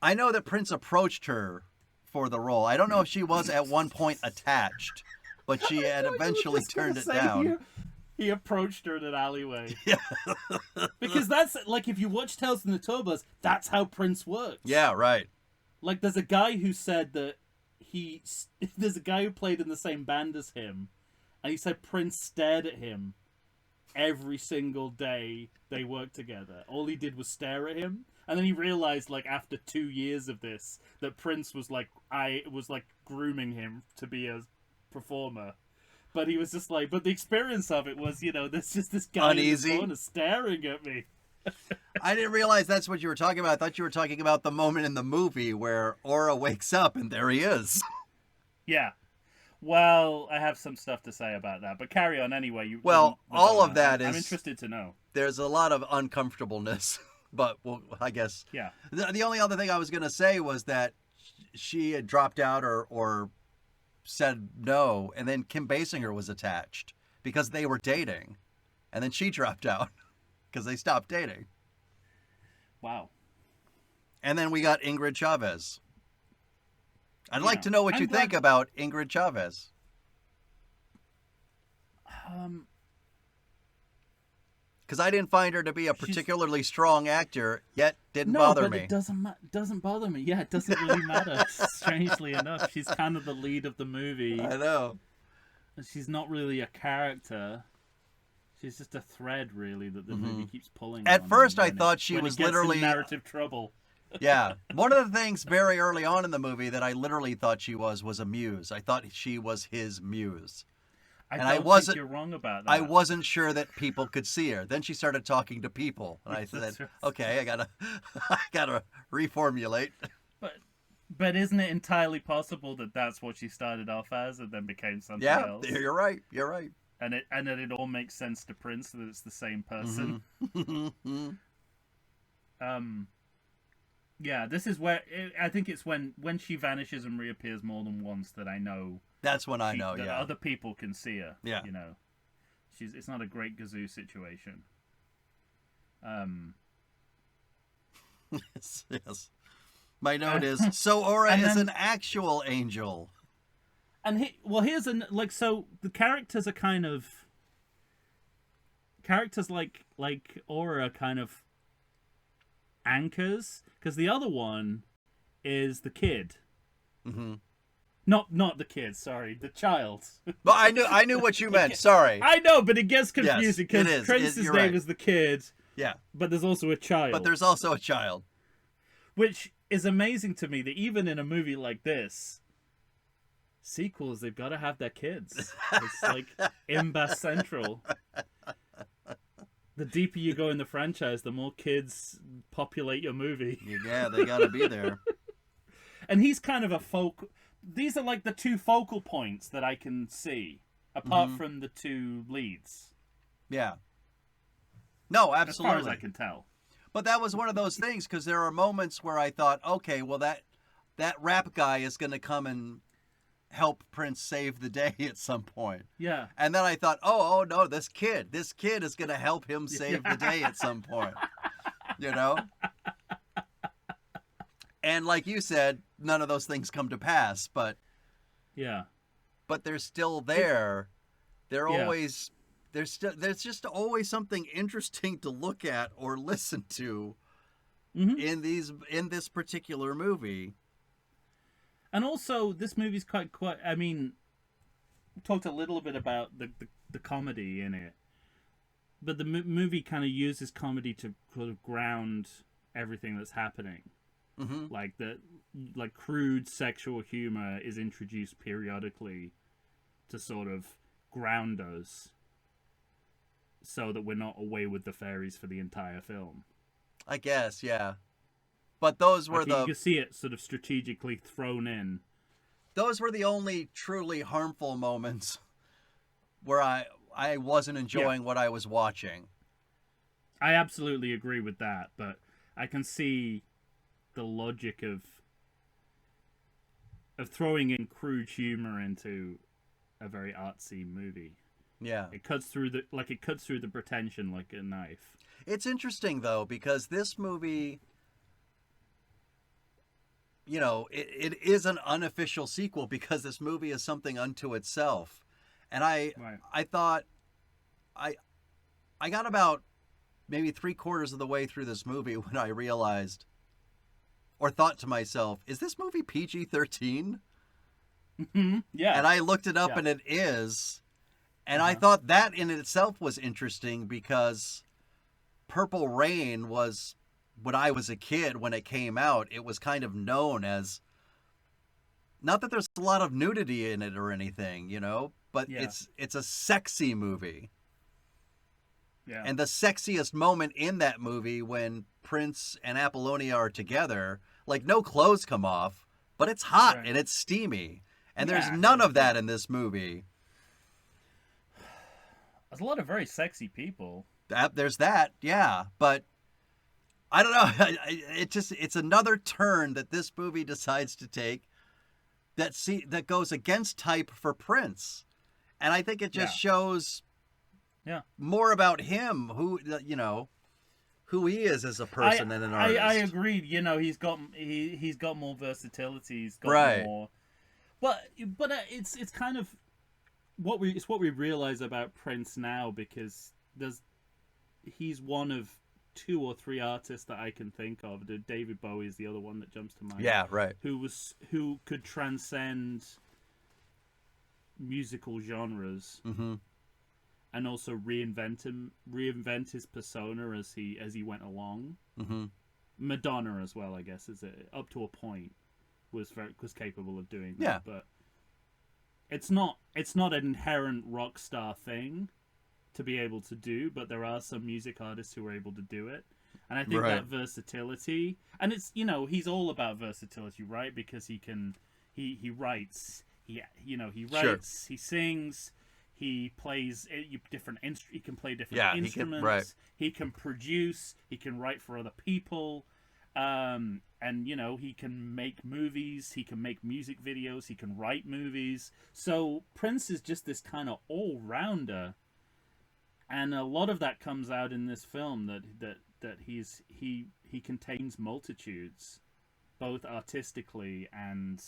I know that Prince approached her for the role. I don't know if she was at one point attached, but she had eventually turned it down. He approached her in an alleyway. Yeah. Because that's if you watch Tales from the Turbos, that's how Prince works. Yeah, right. There's a guy who said that there's a guy who played in the same band as him, and he said Prince stared at him every single day they worked together. All he did was stare at him, and then he realized after 2 years of this that Prince was grooming him to be a performer. But he was just but the experience of it was, there's just this guy uneasy in the corner staring at me. I didn't realize that's what you were talking about. I thought you were talking about the moment in the movie where Aura wakes up and there he is. Yeah. Well, I have some stuff to say about that, but carry on anyway. All of that is... I'm interested to know. There's a lot of uncomfortableness, but I guess... Yeah. The only other thing I was going to say was that she had dropped out or said no, and then Kim Basinger was attached because they were dating, and then she dropped out. Because they stopped dating. Wow. And then we got Ingrid Chavez. I'd like to know what you think about Ingrid Chavez. Because I didn't find her to be a particularly strong actor, yet didn't bother me. It doesn't bother me. Yeah, it doesn't really matter. Strangely enough, she's kind of the lead of the movie. I know. She's not really a character. She's just a thread, really, that the movie keeps pulling. At first, I thought she was literally in narrative trouble. Yeah, one of the things very early on in the movie that I literally thought she was a muse. I thought she was his muse. I wasn't. You're wrong about that. I wasn't sure that people could see her. Then she started talking to people, and I said, "Okay, I gotta reformulate." But isn't it entirely possible that that's what she started off as and then became something else? Yeah, you're right. You're right. And that it all makes sense to Prince that it's the same person. Mm-hmm. Yeah, this is where I think it's when she vanishes and reappears more than once that I know. That's when I know. That Yeah, other people can see her. Yeah, you know, it's not a great Gazoo situation. yes. My note is so Aura is an actual angel. And here's so the characters are kind of like Aura are kind of anchors, because the other one is the kid. Mm-hmm. Not the kid, sorry, the child. Well, I knew what you meant. Sorry. I know, but it gets confusing because Prince's name right. is the kid. Yeah. But there's also a child. But there's also a child. Which is amazing to me that even in a movie like this, sequels, they've got to have their kids. It's like Imba Central. The deeper you go in the franchise, the more kids populate your movie. Yeah, they got to be there. And he's kind of a These are like the two focal points that I can see, apart from the two leads. Yeah. No, absolutely. As far as I can tell. But that was one of those things, because there are moments where I thought, okay, well, that rap guy is going to come and help Prince save the day at some point. Yeah. And then I thought, oh no, this kid is going to help him save the day at some point. You know? And like you said, none of those things come to pass, but yeah. But they're still there. They're always there's just always something interesting to look at or listen to in this particular movie. And also, this movie's quite. I mean, we talked a little bit about the comedy in it, but the movie kind of uses comedy to sort of ground everything that's happening. Mm-hmm. Like crude sexual humor is introduced periodically to sort of ground us, so that we're not away with the fairies for the entire film. I guess, yeah. But those were you can see it sort of strategically thrown in. Those were the only truly harmful moments where I wasn't enjoying what I was watching. I absolutely agree with that, but I can see the logic of throwing in crude humor into a very artsy movie. Yeah. It cuts through the pretension like a knife. It's interesting though, because this movie, you know, it is an unofficial sequel because this movie is something unto itself. And I thought I got about maybe 3/4 of the way through this movie when I realized or thought to myself, is this movie PG-13? Yeah. And I looked it up and it is. And I thought that in itself was interesting because Purple Rain was, when I was a kid, when it came out, it was kind of known as, not that there's a lot of nudity in it or anything, you know, but it's a sexy movie. Yeah. And the sexiest moment in that movie when Prince and Apollonia are together, like no clothes come off, but it's hot and it's steamy. And there's none of that in this movie. There's a lot of very sexy people. There's that, yeah. But I don't know. It's another turn that this movie decides to take that goes against type for Prince. And I think it just shows more about him, who he is as a person and an artist. I agreed. You know, he's got more versatility. He's got more. But it's kind of what we realize about Prince now, because he's one of 2 or 3 artists that I can think of. David Bowie is the other one that jumps to mind. Yeah, right. Who could transcend musical genres. Mm-hmm. And also reinvent his persona as he went along. Mm-hmm. Madonna as well, I guess, up to a point was capable of doing that. Yeah. But it's not an inherent rock star thing to be able to do, but there are some music artists who are able to do it. And I think that versatility, and it's, you know, he's all about versatility, right? Because he writes, he writes, he sings, he plays different he can play different instruments, he can produce, he can write for other people, and you know, he can make movies, he can make music videos, he can write movies. So Prince is just this kind of all-rounder, and a lot of that comes out in this film, that he contains multitudes, both artistically and.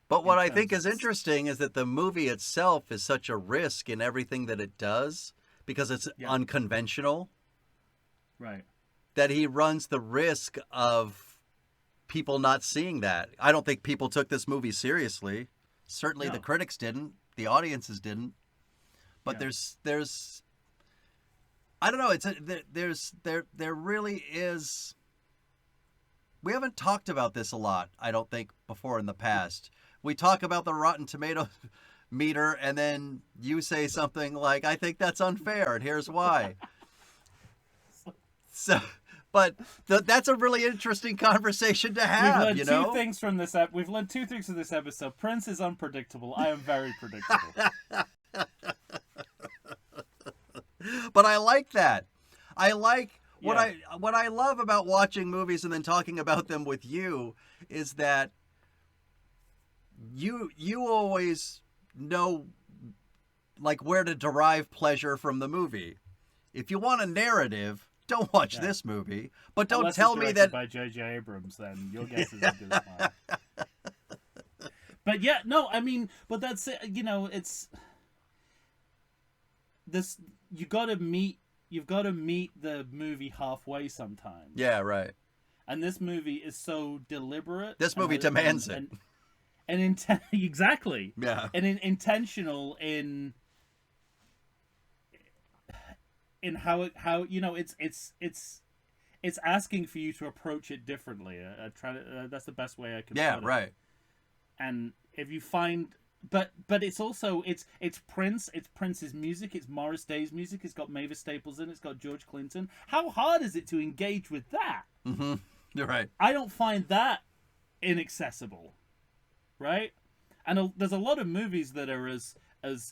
But what I think is interesting is that the movie itself is such a risk in everything that it does, because it's unconventional. Right. That he runs the risk of people not seeing that. I don't think people took this movie seriously. Certainly the critics didn't. The audiences didn't. But there's I don't know. There really is. We haven't talked about this a lot, I don't think, before in the past. We talk about the Rotten Tomato meter, and then you say something like, "I think that's unfair, and here's why." So, but that's a really interesting conversation to have. We've learned two things from this. We've learned two things from this episode. Prince is unpredictable. I am very predictable. But I like that. I like what I love about watching movies and then talking about them with you is that you always know like where to derive pleasure from the movie. If you want a narrative, don't watch this movie. But don't Unless tell it's me that by J.J. Abrams, then your guess is as good as mine. But yeah, no, I mean, but that's it. You know, it's this. You've got to meet the movie halfway sometimes. Yeah, right. And this movie is so deliberate. This movie demands it. And exactly. Yeah. And intentional in how you know, it's asking for you to approach it differently. That's the best way I can put it. Yeah, right. And if you find but it's also it's Prince, it's Prince's music, it's Morris Day's music, it's got Mavis Staples in it, it's got George Clinton. How hard is it to engage with that? Mm-hmm. You're right. I don't find that inaccessible, right? And there's a lot of movies that are as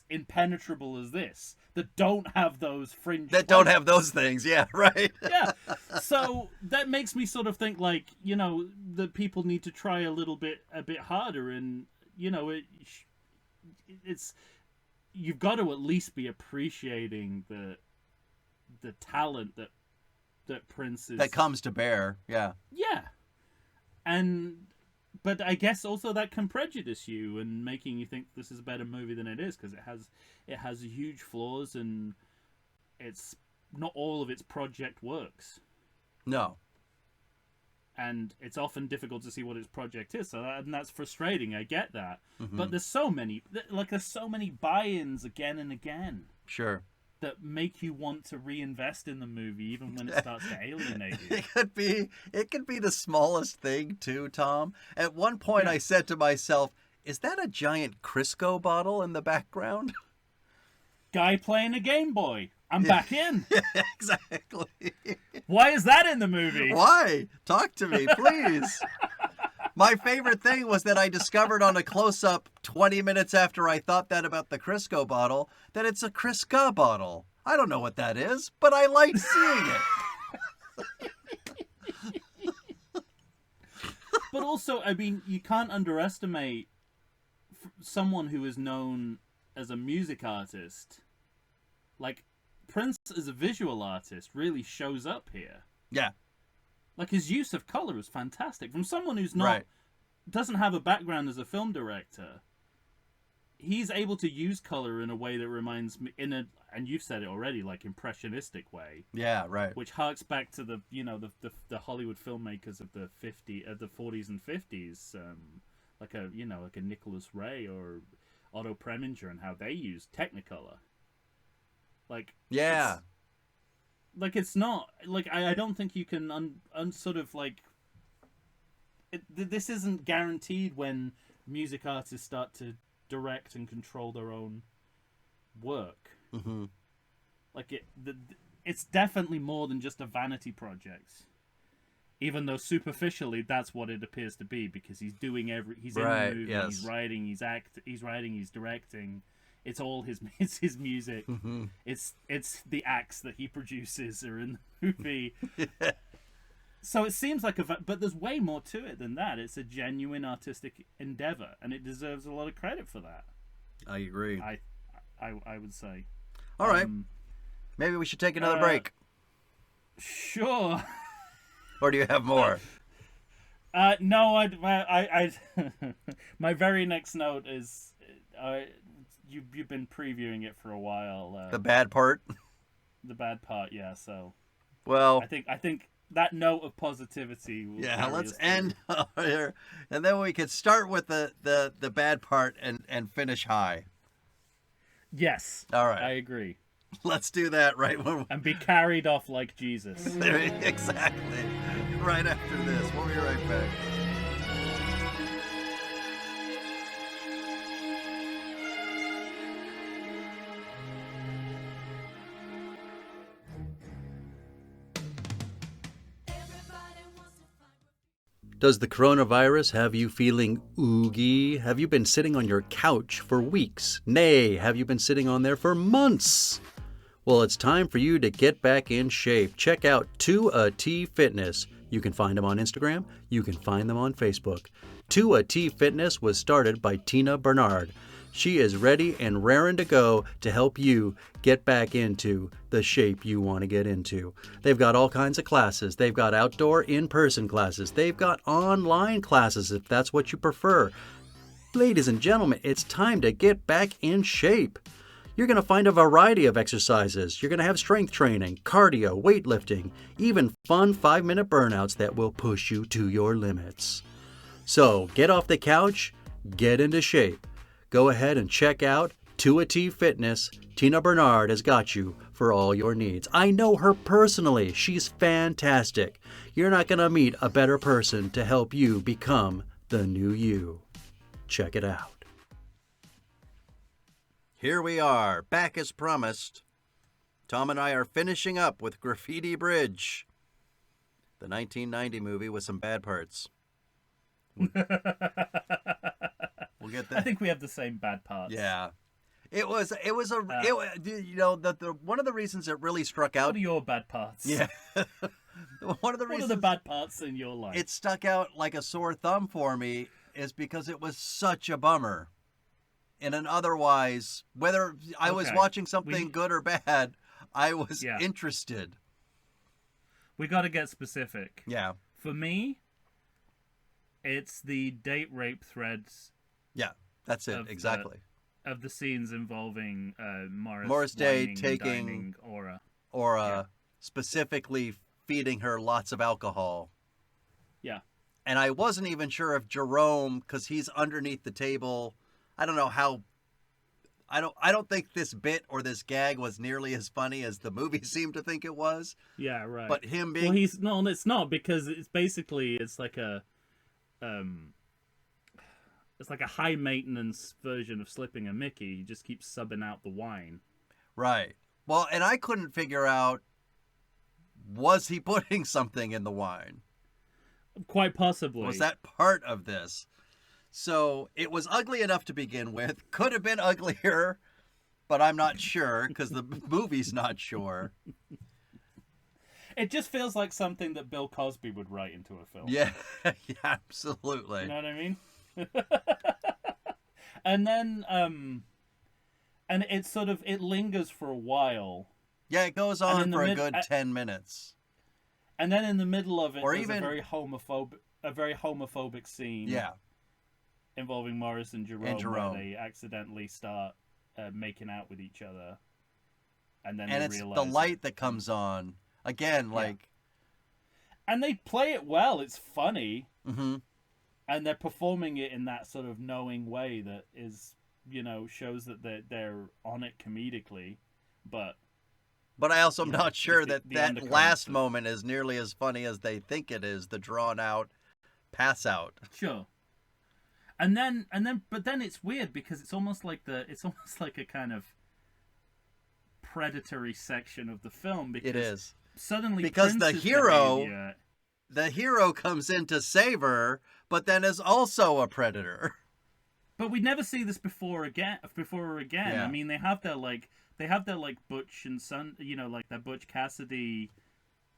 impenetrable as this, that don't have those fringe don't have those things. Yeah, right. Yeah. So that makes me sort of think, like, you know, that people need to try a bit harder, and you know, it's you've got to at least be appreciating the talent that Prince is, that comes to bear. Yeah. Yeah. But I guess also that can prejudice you and making you think this is a better movie than it is, because it has huge flaws, and it's not all of its project works. No. And it's often difficult to see what its project is, and that's frustrating. I get that. Mm-hmm. But there's so many buy-ins again and again. Sure. That make you want to reinvest in the movie, even when it starts to alienate you. It could be the smallest thing too, Tom. At one point, I said to myself, "Is that a giant Crisco bottle in the background?" Guy playing a Game Boy. I'm back in. Yeah, exactly. Why is that in the movie? Why? Talk to me, please. My favorite thing was that I discovered on a close-up 20 minutes after I thought that about the Crisco bottle, that it's a Crisca bottle. I don't know what that is, but I like seeing it. But also, I mean, you can't underestimate someone who is known as a music artist. Like, Prince as a visual artist really shows up here. Yeah. Like, his use of color is fantastic. From someone who's not doesn't have a background as a film director, he's able to use color in a way that reminds me, and you've said it already, like impressionistic way. Yeah, right. Which harks back to the Hollywood filmmakers of the 40s and 50s, like a Nicholas Ray or Otto Preminger, and how they used Technicolor. Like, yeah. It's not like I don't think you can sort of like this isn't guaranteed when music artists start to direct and control their own work. Mm-hmm. Like it's definitely more than just a vanity project. Even though superficially that's what it appears to be, because he's doing he's in the movie, yes. he's writing, he's directing. It's all it's his music. Mm-hmm. It's the acts that he produces are in the movie. So it seems like but there's way more to it than that. It's a genuine artistic endeavor, and it deserves a lot of credit for that. I agree. I would say. All right. Maybe we should take another break. Sure. Or do you have more? No, I my very next note is, you've been previewing it for a while. The bad part. The bad part, yeah. So, well, I think that note of positivity. Let's end here, and then we could start with the bad part and finish high. Yes. All right. I agree. Let's do that right when and be carried off like Jesus. Exactly. Right after this. We'll be right back. Does the coronavirus have you feeling oogie? Have you been sitting on your couch for weeks? Nay, have you been sitting on there for months? Well, it's time for you to get back in shape. Check out 2AT Fitness. You can find them on Instagram. You can find them on Facebook. 2AT Fitness was started by Tina Bernard. She is ready and raring to go to help you get back into the shape you want to get into. They've got all kinds of classes. They've got outdoor in-person classes. They've got online classes if that's what you prefer. Ladies and gentlemen, it's time to get back in shape. You're going to find a variety of exercises. You're going to have strength training, cardio, weightlifting, even fun 5-minute burnouts that will push you to your limits. So get off the couch, get into shape. Go ahead and check out 2AT Fitness. Tina Bernard has got you for all your needs. I know her personally. She's fantastic. You're not going to meet a better person to help you become the new you. Check it out. Here we are, back as promised. Tom and I are finishing up with Graffiti Bridge, the 1990 movie with some bad parts. We'll get that. I think we have the same bad parts. Yeah, it was one of the reasons it really struck out. What are your bad parts? Yeah, one of the reasons. What are the bad parts in your life? It stuck out like a sore thumb for me is because it was such a bummer. In an otherwise, whether I was watching something good or bad, I was interested. We got to get specific. Yeah. For me, it's the date rape threads. Yeah, that's it, exactly. Of the scenes involving Morris Day taking Aura, specifically feeding her lots of alcohol. Yeah. And I wasn't even sure if Jerome, because he's underneath the table. I don't know how. I don't think this bit or this gag was nearly as funny as the movie seemed to think it was. Yeah, right. But him being it's not, because it's like a high maintenance version of slipping a Mickey. He just keeps subbing out the wine. Right. Well, and I couldn't figure out, was he putting something in the wine? Quite possibly. Was that part of this? So it was ugly enough to begin with. Could have been uglier, but I'm not sure because the movie's not sure. It just feels like something that Bill Cosby would write into a film. Yeah, yeah, absolutely. You know what I mean? And then, and it lingers for a while. Yeah, it goes on for a good 10 minutes. And then in the middle of it, or there's even a very homophobic scene. Yeah. Involving Morris and Jerome. Where they accidentally start making out with each other, and then it's the light that comes on again, like. And they play it well. It's funny, mm-hmm. And they're performing it in that sort of knowing way that is, shows that they're on it comedically, but I also am not sure that last moment is nearly as funny as they think it is. The drawn out pass out. Sure. but then it's weird because it's almost like a kind of predatory section of the film, because it is suddenly because Prince's behavior, the hero comes in to save her, but then is also a predator. But we never see this before or again. Yeah. I mean, they have their Butch and Son, like their Butch Cassidy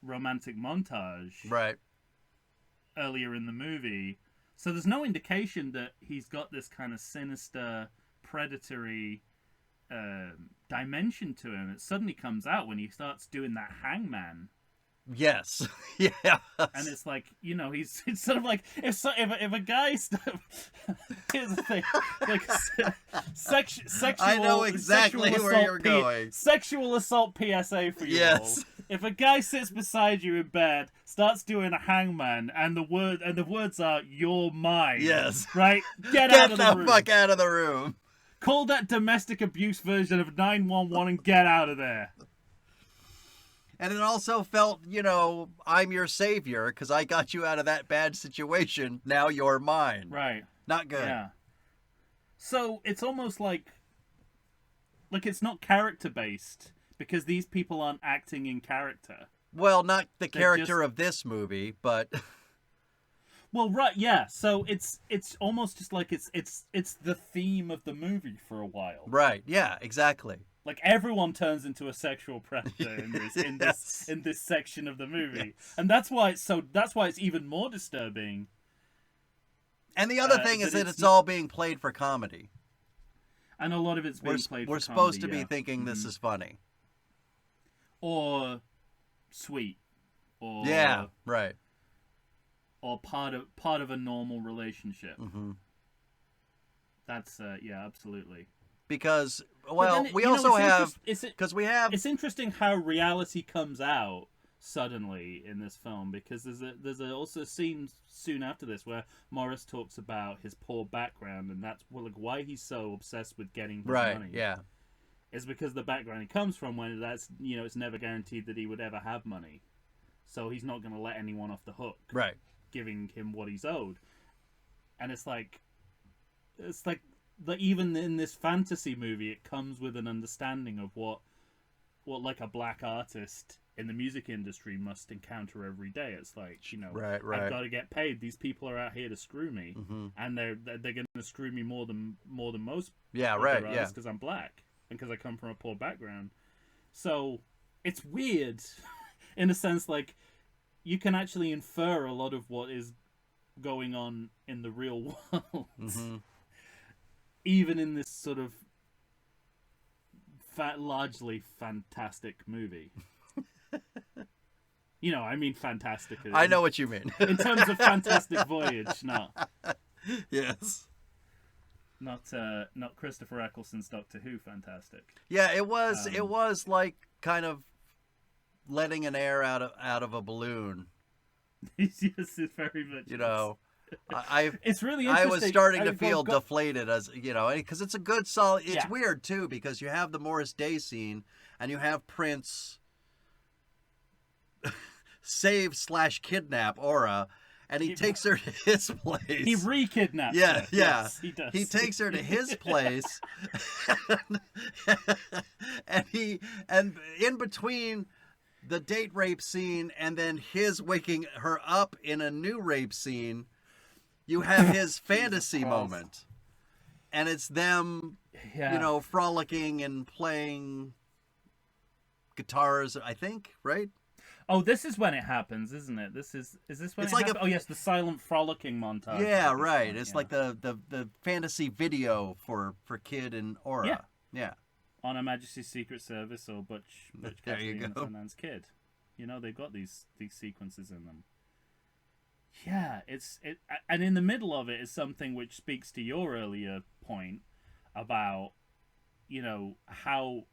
romantic montage, Right. earlier in the movie. So there's no indication that he's got this kind of sinister, predatory dimension to him. It suddenly comes out when he starts doing that hangman. Yes. Yeah. And it's like, it's sort of like if a guy here's the thing, like sexual. I know exactly where you're going. Sexual assault PSA for you Yes. all. If a guy sits beside you in bed, starts doing a hangman, and the words are "you're mine," Yes. right? Get out of the room. Get the fuck out of the room. Call that domestic abuse version of 911 and get out of there. And it also felt, I'm your savior because I got you out of that bad situation. Now you're mine. Right. Not good. Yeah. So it's almost like it's not character based because these people aren't acting in character. Well, not the character of this movie, but well, right, yeah. So it's almost just like it's the theme of the movie for a while. Right. Yeah. Exactly. Like everyone turns into a sexual predator in this Yes. in this section of the movie, Yes. and that's why it's even more disturbing. And the other thing is that it's all being played for comedy. And a lot of it's being played for We're comedy, supposed to be thinking this is funny. Or sweet. Or yeah, right. Or part of a normal relationship. Mm-hmm. That's absolutely. Because we also have It's interesting how reality comes out suddenly in this film, because there's also a scene soon after this where Morris talks about his poor background, and that's why he's so obsessed with getting his money. Right. Yeah. Is because the background he comes from, when that's it's never guaranteed that he would ever have money, so he's not going to let anyone off the hook. Right. Giving him what he's owed, and it's like even in this fantasy movie, it comes with an understanding of what like a black artist in the music industry must encounter every day. It's like, right. I've got to get paid. These people are out here to screw me, mm-hmm. and they're going to screw me more than most. Yeah, right. Yeah, because I'm black and because I come from a poor background. So it's weird, in a sense, like you can actually infer a lot of what is going on in the real world. Mm-hmm. Even in this sort of largely fantastic movie. I mean fantastic. I know what you mean. In terms of Fantastic Voyage, not. Yes. Not Christopher Eccleston's Doctor Who fantastic. Yeah, it was like kind of letting an air out of a balloon. Yes, it very much. It's really interesting. I was starting to feel deflated because it's a good solid. It's weird too because you have the Morris Day scene and you have Prince save/kidnap Aura, and he takes her to his place. He re-kidnaps her. Yeah. Yes, he does. He takes her to his place, and in between the date rape scene and then his waking her up in a new rape scene, you have his fantasy moment, and it's them, frolicking and playing guitars. I think, right? Oh, this is when it happens, isn't it? Is this when it's like oh yes, the silent frolicking montage. Yeah, right. It's like the fantasy video for Kid and Aura. Yeah. On Her Majesty's Secret Service or Butch Cassidy and Sundance Kid. They've got these sequences in them. Yeah, and in the middle of it is something which speaks to your earlier point about, how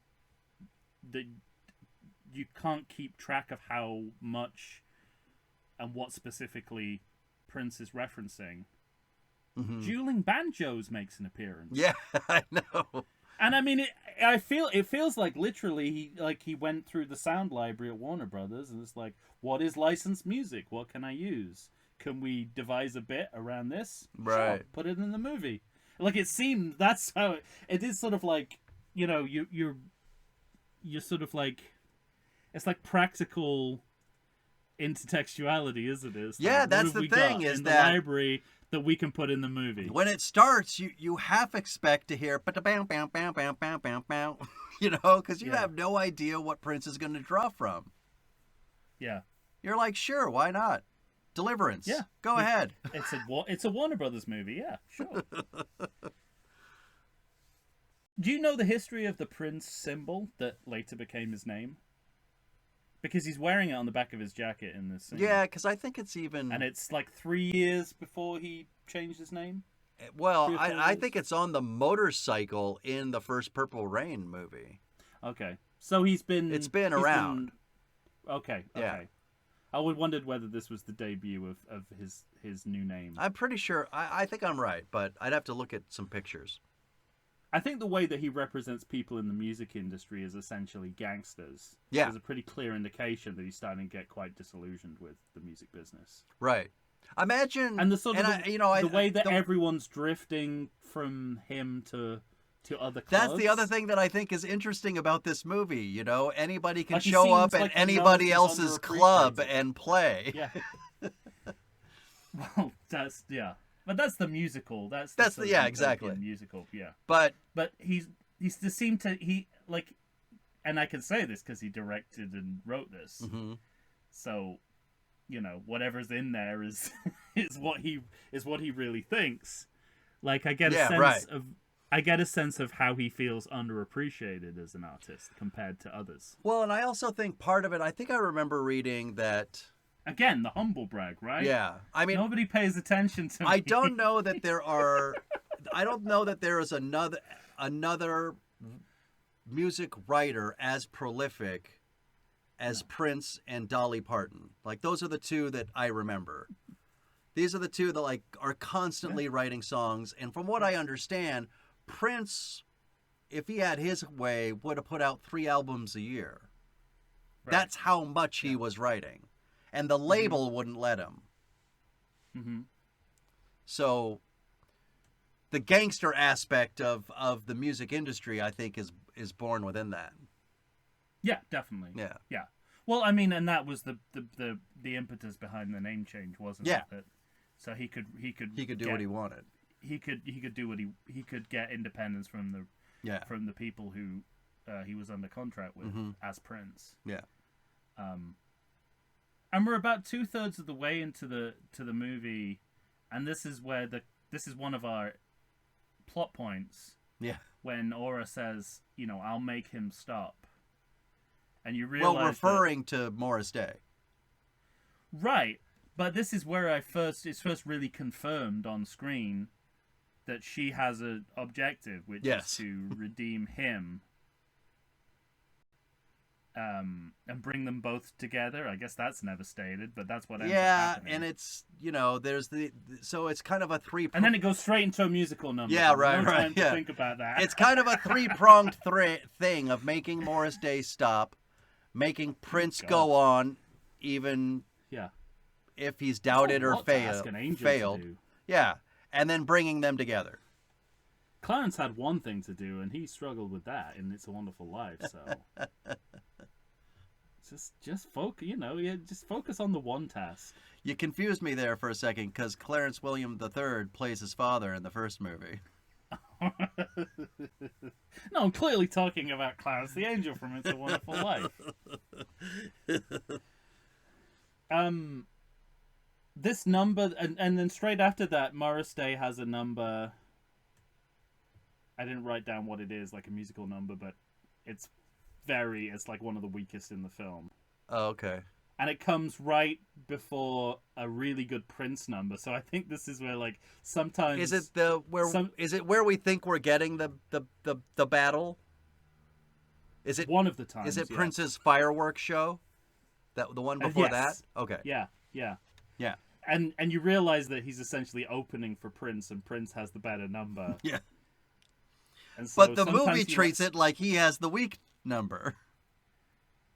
you can't keep track of how much and what specifically Prince is referencing. Mm-hmm. Dueling Banjos makes an appearance. Yeah, I know. And I mean, it feels like literally he went through the sound library at Warner Brothers and it's like, what is licensed music? What can I use? can we devise a bit around this? Right. Sure, put it in the movie. Like, it seemed that's how it is. Sort of like, you're sort of like, it's like practical intertextuality, isn't it? It's yeah, like, that's the thing is that the library that we can put in the movie. When it starts, you half expect to hear bam bam bam bam bam bam bam, because you have no idea what Prince is going to draw from. Yeah, you're like, sure, why not? Deliverance. Yeah, go ahead. It's a Warner Brothers movie. Yeah, sure. Do you know the history of the Prince symbol that later became his name? Because he's wearing it on the back of his jacket in this scene. Yeah, because I think it's even... And it's like 3 years before he changed his name? Well, I think it's on the motorcycle in the first Purple Rain movie. Okay. So it's been around. Okay. Yeah. I would wondered whether this was the debut of his new name. I'm pretty sure. I think I'm right, but I'd have to look at some pictures. I think the way that he represents people in the music industry is essentially gangsters. Yeah. There's a pretty clear indication that he's starting to get quite disillusioned with the music business. Right. Imagine... And the way that everyone's drifting from him to other clubs. That's the other thing that I think is interesting about this movie. Anybody can show up at anybody else's club and play. Yeah. Well, but that's the musical. That's the exactly musical. Yeah. But he's just seemed to and I can say this because he directed and wrote this. Mm-hmm. So, whatever's in there is what he really thinks. Like, I get a sense of how he feels underappreciated as an artist compared to others. Well, and I also think part of it, I think I remember reading that... Again, the humble brag, right? Yeah. I mean... Nobody pays attention to me. I don't know that there are... I don't know that there is another music writer as prolific as Prince and Dolly Parton. Like, those are the two that I remember. These are the two that, are constantly writing songs. And from what I understand... Prince, if he had his way, would have put out 3 albums a year. Right. That's how much he was writing. And the label wouldn't let him. Mm-hmm. So the gangster aspect of the music industry, I think, is born within that. Yeah, definitely. Yeah. Yeah. Well, I mean, and that was the impetus behind the name change, wasn't it? That, so he could do what he wanted. He could do what he could get independence from the people who he was under contract with as Prince. Yeah. And we're about 2/3 of the way into the movie, and this is one of our plot points. Yeah. When Aura says, I'll make him stop, and you realize referring to Morris Day. Right, but this is where it's first really confirmed on screen that she has an objective, which is to redeem him, and bring them both together. I guess that's never stated, but that's what ends up happening. And it's there's so it's kind of a three, and then it goes straight into a musical number. Yeah, so right. No time to think about that. It's kind of a 3-pronged thing of making Morris Day stop, making Prince go on, even if he's doubted or failed. Yeah. And then bringing them together. Clarence had one thing to do, and he struggled with that in It's a Wonderful Life. So just focus on the one task. You confused me there for a second because Clarence William III plays his father in the first movie. No, I'm clearly talking about Clarence the Angel from It's a Wonderful Life. This number, and then straight after that, Morris Day has a number. I didn't write down what it is, like a musical number, but it's like one of the weakest in the film. Oh, okay. And it comes right before a really good Prince number, so I think this is where, sometimes... Is it where we think we're getting the battle? Is it one of the times? Is it Prince's fireworks show? The one before that? Okay. Yeah. And you realize that he's essentially opening for Prince, and Prince has the better number. Yeah. And so but the movie treats it like he has the weak number.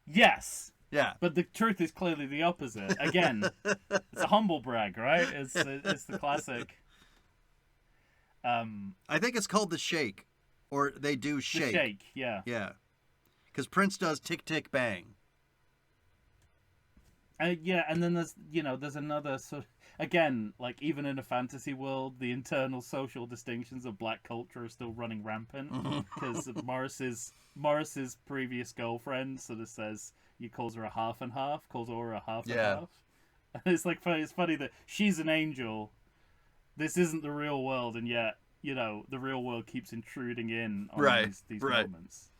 Yes. Yeah. But the truth is clearly the opposite. Again, it's a humble brag, right? It's the classic. I think it's called The Shake, or they do Shake. The Shake, yeah. Yeah. Because Prince does Tick Tick Bang. Yeah, and then there's another sort of, again, like even in a fantasy world, the internal social distinctions of black culture are still running rampant because Morris's previous girlfriend sort of says he calls her a half and half, calls Aura a half and half. And it's like funny. It's funny that she's an angel. This isn't the real world, and yet the real world keeps intruding in on these moments.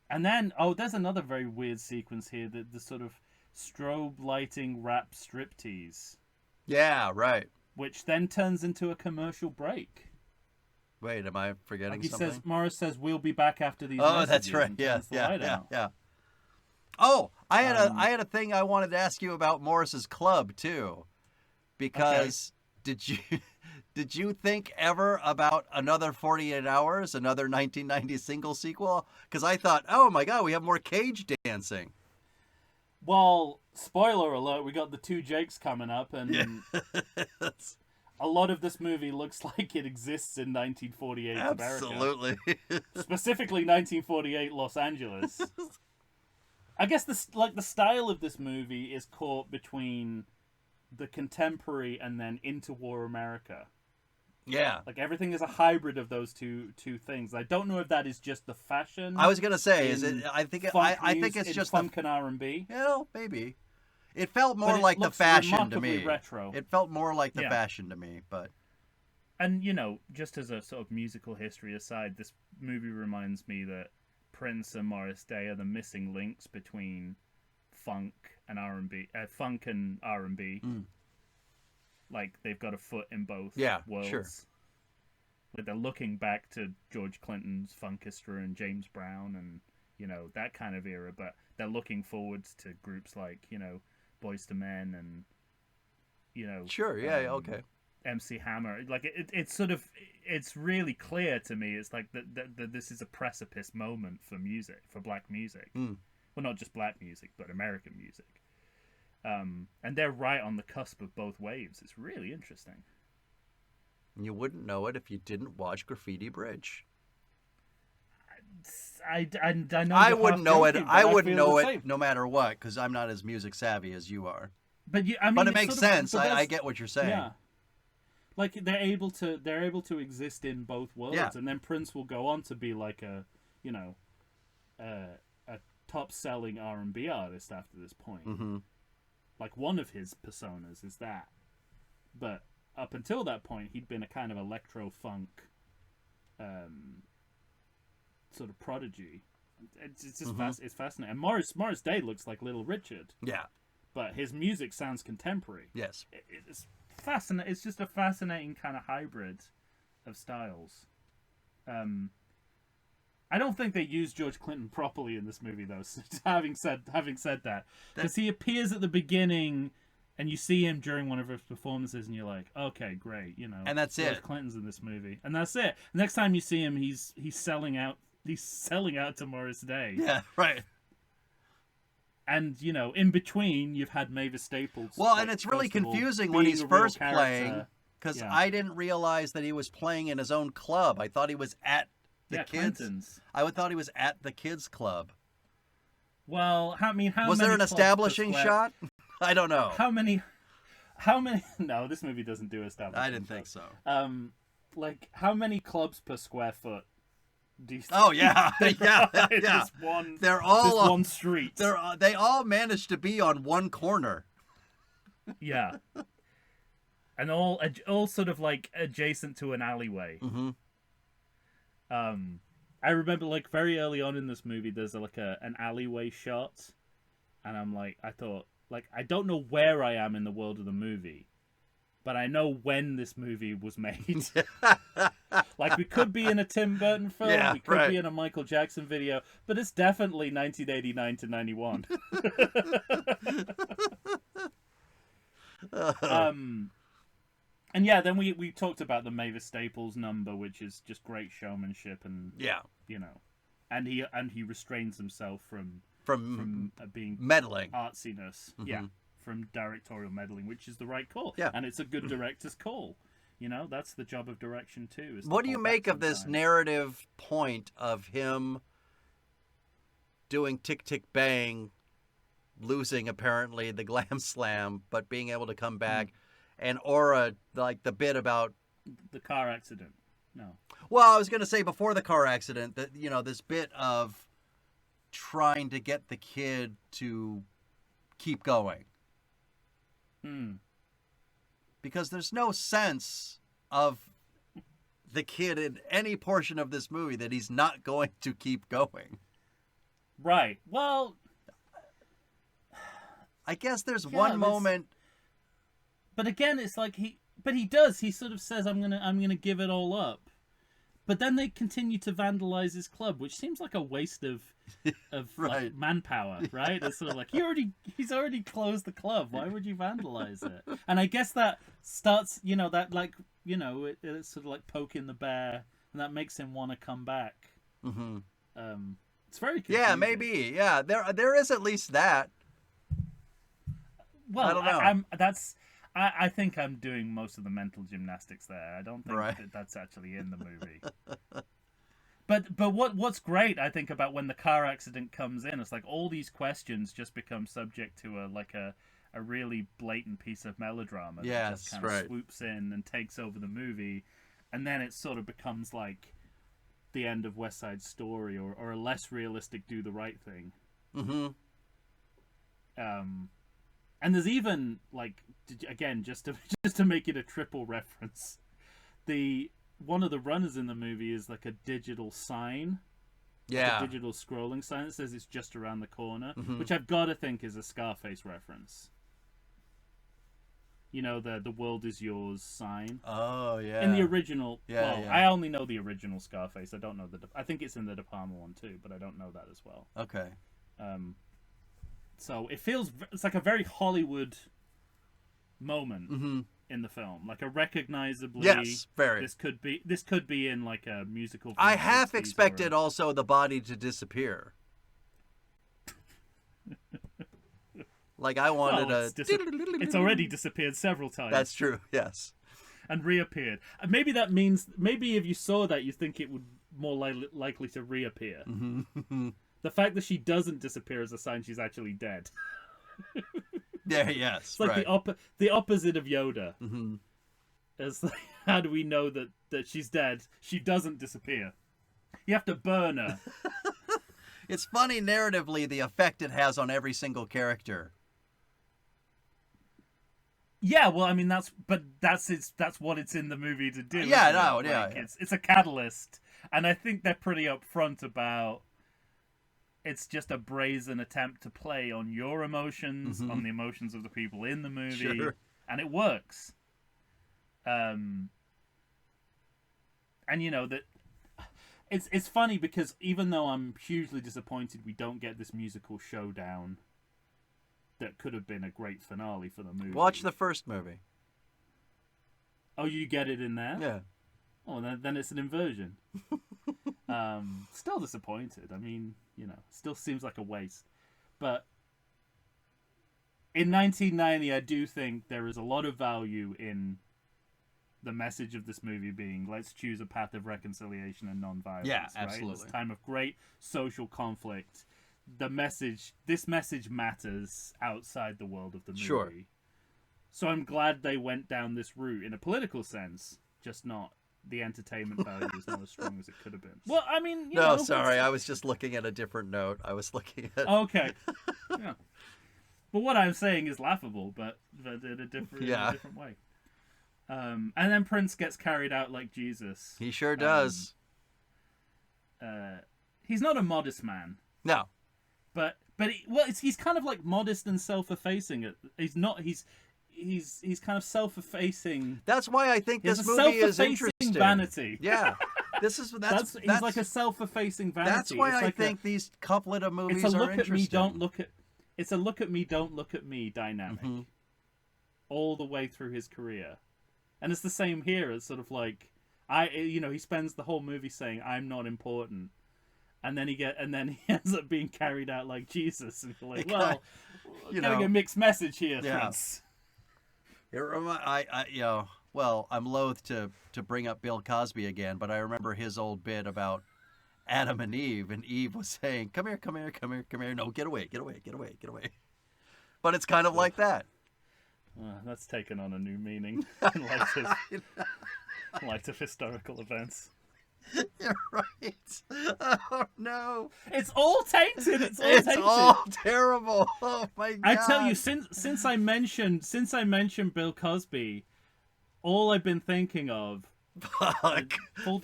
And then, there's another very weird sequence here, the sort of strobe lighting rap striptease. Yeah, right. Which then turns into a commercial break. Wait, am I forgetting something? Morris says, we'll be back after these messages. Oh, that's right. Yeah. Oh, I had a thing I wanted to ask you about Morris's club, too. Because did you think ever about another 48 Hours, another 1990 single sequel? Because I thought, oh my God, we have more cage dancing. Well, spoiler alert, we got the two Jakes coming up, and a lot of this movie looks like it exists in 1948 America. Absolutely. Specifically 1948 Los Angeles. I guess the style of this movie is caught between the contemporary and then interwar America. Yeah. Like everything is a hybrid of those two things. I don't know if that is just the fashion. I was gonna say, is it? I think it's just funk and R&B. Maybe. It felt more like the fashion to me. Retro. It felt more like the fashion to me, but. And just as a sort of musical history aside, this movie reminds me that Prince and Morris Day are the missing links between funk and R&B. Like they've got a foot in both worlds. Sure. Like they're looking back to George Clinton's Funkistra and James Brown and that kind of era, but they're looking forwards to groups like Boyz II Men and Sure, okay. MC Hammer. Like it's really clear to me. It's like that this is a precipice moment for music, for black music. Well, not just black music, but American music. And they're right on the cusp of both waves. It's really interesting. You wouldn't know it if you didn't watch Graffiti Bridge. I know. I wouldn't know it. I wouldn't know it no matter what, because I'm not as music savvy as you are. But but it makes sense. I get what you're saying. Yeah. Like they're able to exist in both worlds, and then Prince will go on to be like a top-selling R&B artist after this point. Mm-hmm. Like one of his personas is that, but up until that point, he'd been a kind of electro-funk sort of prodigy. It's just it's fascinating. And Morris Day looks like Little Richard. Yeah, but his music sounds contemporary. Yes, it's fascinating. It's just a fascinating kind of hybrid of styles. I don't think they used George Clinton properly in this movie, though. So having said that, because he appears at the beginning, and you see him during one of his performances, and you're like, okay, great, and that's George Clinton's in this movie, and that's it. Next time you see him, he's selling out. He's selling out to Morris Day. Yeah, right. And in between, you've had Mavis Staples. Well, and it's really confusing when he's first playing, because I didn't realize that he was playing in his own club. I thought he was at the kids. Clinton's. I thought he was at the kids' club. Well, how was there an establishing shot? I don't know. How many? No, this movie doesn't do establishing. I didn't think so. Like how many clubs per square foot? Do you yeah. This one. They're all on one street. They all managed to be on one corner. Yeah. And all sort of like adjacent to an alleyway. Mm-hmm. I remember like very early on in this movie, there's like an alleyway shot, and I thought I don't know where I am in the world of the movie, but I know when this movie was made. Like we could be in a Tim Burton film, we could be in a Michael Jackson video, but it's definitely 1989 to 91. And then we talked about the Mavis Staples number, which is just great showmanship and he restrains himself from being meddling, artsiness. Yeah, from directorial meddling, which is the right call. Yeah, and it's a good director's call. You know, that's the job of direction too. What do you make of this narrative point of him doing Tick Tick Bang, losing apparently the Glam Slam, but being able to come back, and Aura, like the bit about the car accident? No. Well, I was going to say before the car accident that, you know, this bit of trying to get the kid to keep going. Because there's no sense of the kid in any portion of this movie that he's not going to keep going. Right. Well, I guess there's one moment. But again, it's like he does. He sort of says, I'm gonna give it all up. But then they continue to vandalize his club, which seems like a waste of right. like manpower, right? It's sort of like he's already closed the club. Why would you vandalize it? And I guess that starts, you know, that like, you know, it's sort of like poking the bear, and that makes him want to come back. It's very confusing. Yeah, maybe. Yeah, there is at least that. Well, I don't know. I think I'm doing most of the mental gymnastics there. I don't think that that's actually in the movie. But what's great, I think, about when the car accident comes in, it's like all these questions just become subject to a really blatant piece of melodrama that just kind of swoops in and takes over the movie, and then it sort of becomes like the end of West Side Story or a less realistic Do the Right Thing. And there's even, like, again, just to make it a triple reference, one of the runners in the movie is like a digital sign. Yeah. Like a digital scrolling sign that says it's just around the corner, which I've got to think is a Scarface reference. You know, the world is yours sign. Oh, yeah. In the original, I only know the original Scarface. I don't know I think it's in the De Palma one too, but I don't know that as well. Okay. So it's like a very Hollywood moment in the film, like a recognizably. Yes, very. This could be in like a musical. I half expected also the body to disappear. Like I wanted it's already disappeared several times. That's true. Yes. And reappeared. Maybe that means if you saw that, you think it would more likely to reappear. The fact that she doesn't disappear is a sign she's actually dead. Yeah, yes. It's like the opposite of Yoda. It's like, how do we know that she's dead? She doesn't disappear. You have to burn her. It's funny narratively the effect it has on every single character. Yeah, well, I mean that's what it's in the movie to do. Yeah, no, it? yeah, like, it's a catalyst, and I think they're pretty upfront about. It's just a brazen attempt to play on your emotions, on the emotions of the people in the movie, and it works. And you know that it's funny because even though I'm hugely disappointed we don't get this musical showdown that could have been a great finale for the movie. Watch the first movie. Oh, you get it in there? Yeah. Oh, then it's an inversion. Still disappointed. I mean, you know, still seems like a waste. But in 1990, I do think there is a lot of value in the message of this movie being, let's choose a path of reconciliation and non-violence. Yeah, absolutely. Right? It's a time of great social conflict. This message matters outside the world of the movie. Sure. So I'm glad they went down this route in a political sense, just not the entertainment value is not as strong as it could have been. Well, I mean, you know, sorry, I was just looking at a different note. I was looking at. Okay. Yeah. But what I'm saying is laughable, but in a different way. And then Prince gets carried out like Jesus. He sure does. He's not a modest man. No. But he's kind of like modest and self-effacing. He's not. He's kind of self-effacing. That's why I think this movie is interesting. Vanity. Yeah, he's like a self-effacing vanity. That's why I think these couplet of movies are interesting. It's a look at me, don't look at me dynamic, all the way through his career, and it's the same here. It's sort of like he spends the whole movie saying I'm not important, and then he ends up being carried out like Jesus, and you're like, well, getting a mixed message here, Prince. Well, I'm loath to bring up Bill Cosby again, but I remember his old bit about Adam and Eve was saying, "Come here, come here, come here, come here. No, get away, get away, get away, get away." But it's kind of like that. That's taken on a new meaning in light of historical events. You're right. Oh no! It's all tainted. It's all terrible. Oh my god! I tell you, since I mentioned Bill Cosby, all I've been thinking of. Full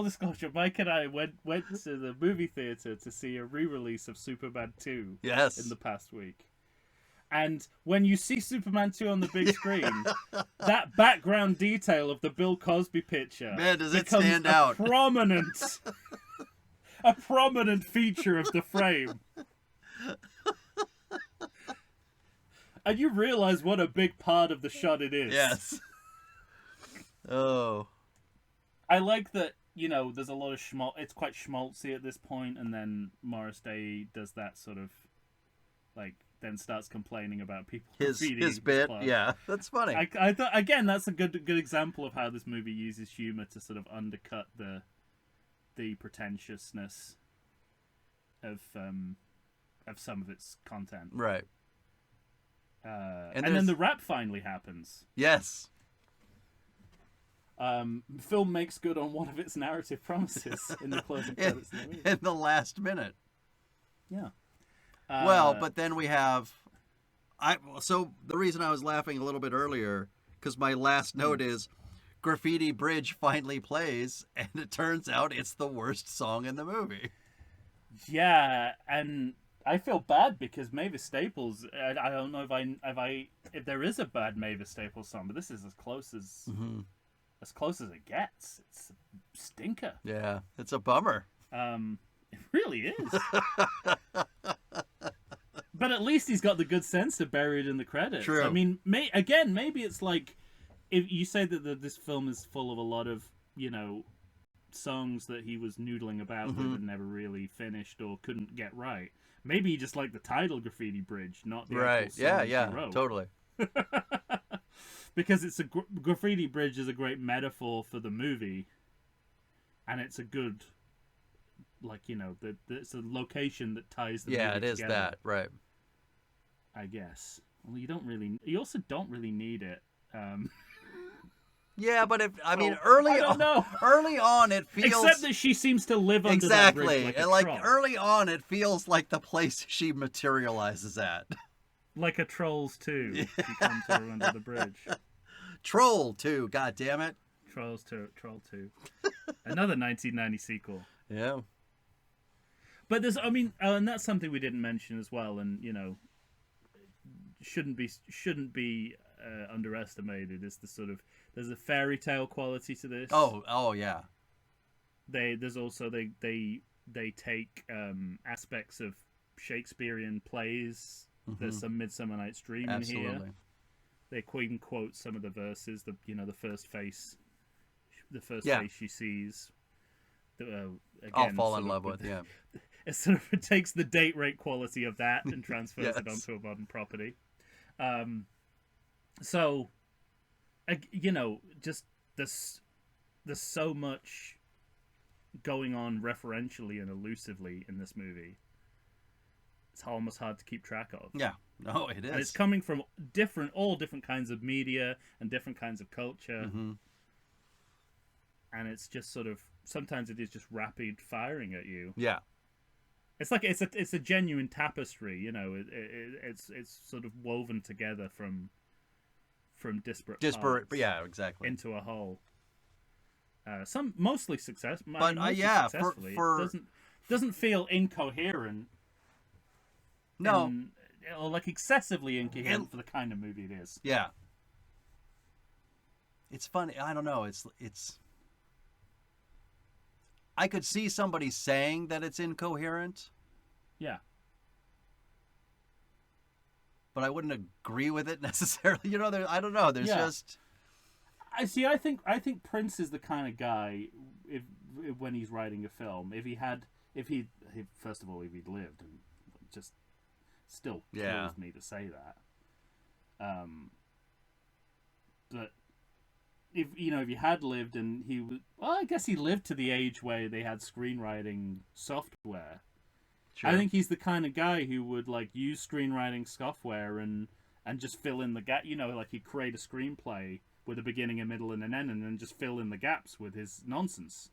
disclosure. Mike and I went to the movie theater to see a re-release of Superman 2. Yes. In the past week. And when you see Superman 2 on the big screen, that background detail of the Bill Cosby picture, man, does it stand out? A prominent feature of the frame. And you realize what a big part of the shot it is. Yes. Oh. I like that, there's a lot of it's quite schmaltzy at this point, and then Morris Day does that sort of, then starts complaining about people his bit. Yeah, that's funny. I thought, again, that's a good example of how this movie uses humor to sort of undercut the pretentiousness of some of its content. Right. And then the rap finally happens. Yes. Film makes good on one of its narrative promises in the closing credits of the movie. In the last minute. Yeah. But then we have... So the reason I was laughing a little bit earlier, because my last note is, Graffiti Bridge finally plays, and it turns out it's the worst song in the movie. Yeah, and I feel bad because Mavis Staples, I don't know if there is a bad Mavis Staples song, but this is as close as... Mm-hmm. As close as it gets. It's a stinker. Yeah, it's a bummer. It really is. But at least he's got the good sense to bury it in the credits. True. I mean, maybe it's like, if you say that this film is full of a lot of, songs that he was noodling about with and never really finished or couldn't get right. Maybe he just liked the title Graffiti Bridge, not the actual song he wrote. Totally. Because it's Graffiti Bridge is a great metaphor for the movie, and it's a good, it's a location that ties the movie together. Yeah, it is that, right? I guess. Well, you also don't really need it. Yeah, but early on it feels... Except that she seems to live under that bridge like a troll. Early on it feels like the place she materializes at. Like a Trolls 2. You come to her under the bridge. Troll 2, god damn it. Troll 2. Another 1990 sequel. Yeah. But there's, and that's something we didn't mention as well, and, shouldn't be underestimated, is the sort of, there's a fairy tale quality to this. Oh yeah. They take aspects of Shakespearean plays. There's some Midsummer Night's Dream in here. They quote some of the verses. The first face she sees. Again, I'll fall in love with. Yeah. It takes the date rape quality of that and transfers it onto a modern property. So, just there's so much going on referentially and elusively in this movie. It's almost hard to keep track of. Yeah, no, it is. And it's coming from all different kinds of media and different kinds of culture. Mm-hmm. And it's just sort of, sometimes it is just rapid firing at you. Yeah. It's like, it's a genuine tapestry, it's sort of woven together from disparate parts. Yeah, exactly. Into a whole. Some mostly successfully. It doesn't feel incoherent. No. Or like excessively incoherent for the kind of movie it is. Yeah. It's funny. I don't know. It's. I could see somebody saying that it's incoherent. Yeah. But I wouldn't agree with it necessarily. I don't know. There's just. I think Prince is the kind of guy, if when he's writing a film. If he first of all, if he'd lived, and just still kills me to say that. But if he had lived and he was, well, I guess he lived to the age where they had screenwriting software. Sure. I think he's the kind of guy who would like use screenwriting software and just fill in the gap. Like he'd create a screenplay with a beginning, a middle, and an end, and then just fill in the gaps with his nonsense.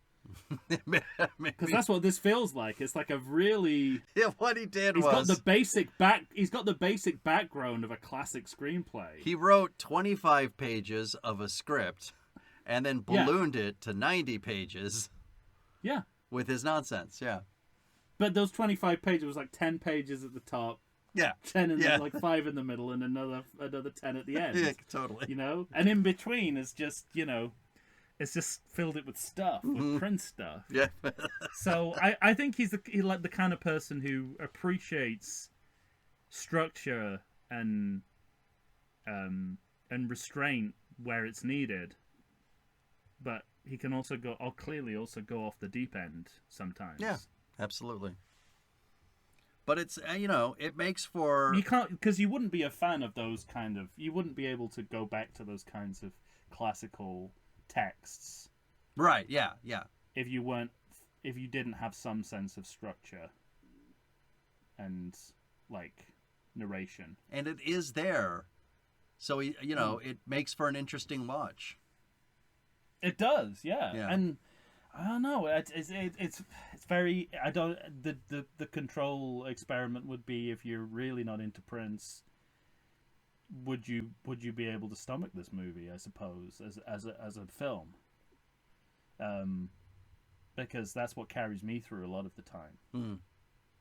Because that's what this feels like. It's like a really what he did He's got the basic background of a classic screenplay. He wrote 25 pages of a script, and then ballooned it to 90 pages. Yeah, with his nonsense. Yeah, but those 25 pages was like 10 pages at the top. Yeah, 10 like 5 in the middle, and another 10 at the end. Yeah, totally. And in between is just it's just filled it with stuff, with Prince stuff. Yeah. So I think he's the kind of person who appreciates structure and restraint where it's needed, but he can also clearly go off the deep end sometimes. Yeah, absolutely. But it's it makes for you can't, because you wouldn't be a fan of those kind of, you wouldn't be able to go back to those kinds of classical texts, right? Yeah. If you didn't have some sense of structure and like narration, and it is there, so it makes for an interesting watch. It does, yeah. And I don't know. It's very. I don't. The control experiment would be, if you're really not into Prince, would you be able to stomach this movie? I suppose as a film, because that's what carries me through a lot of the time. Mm.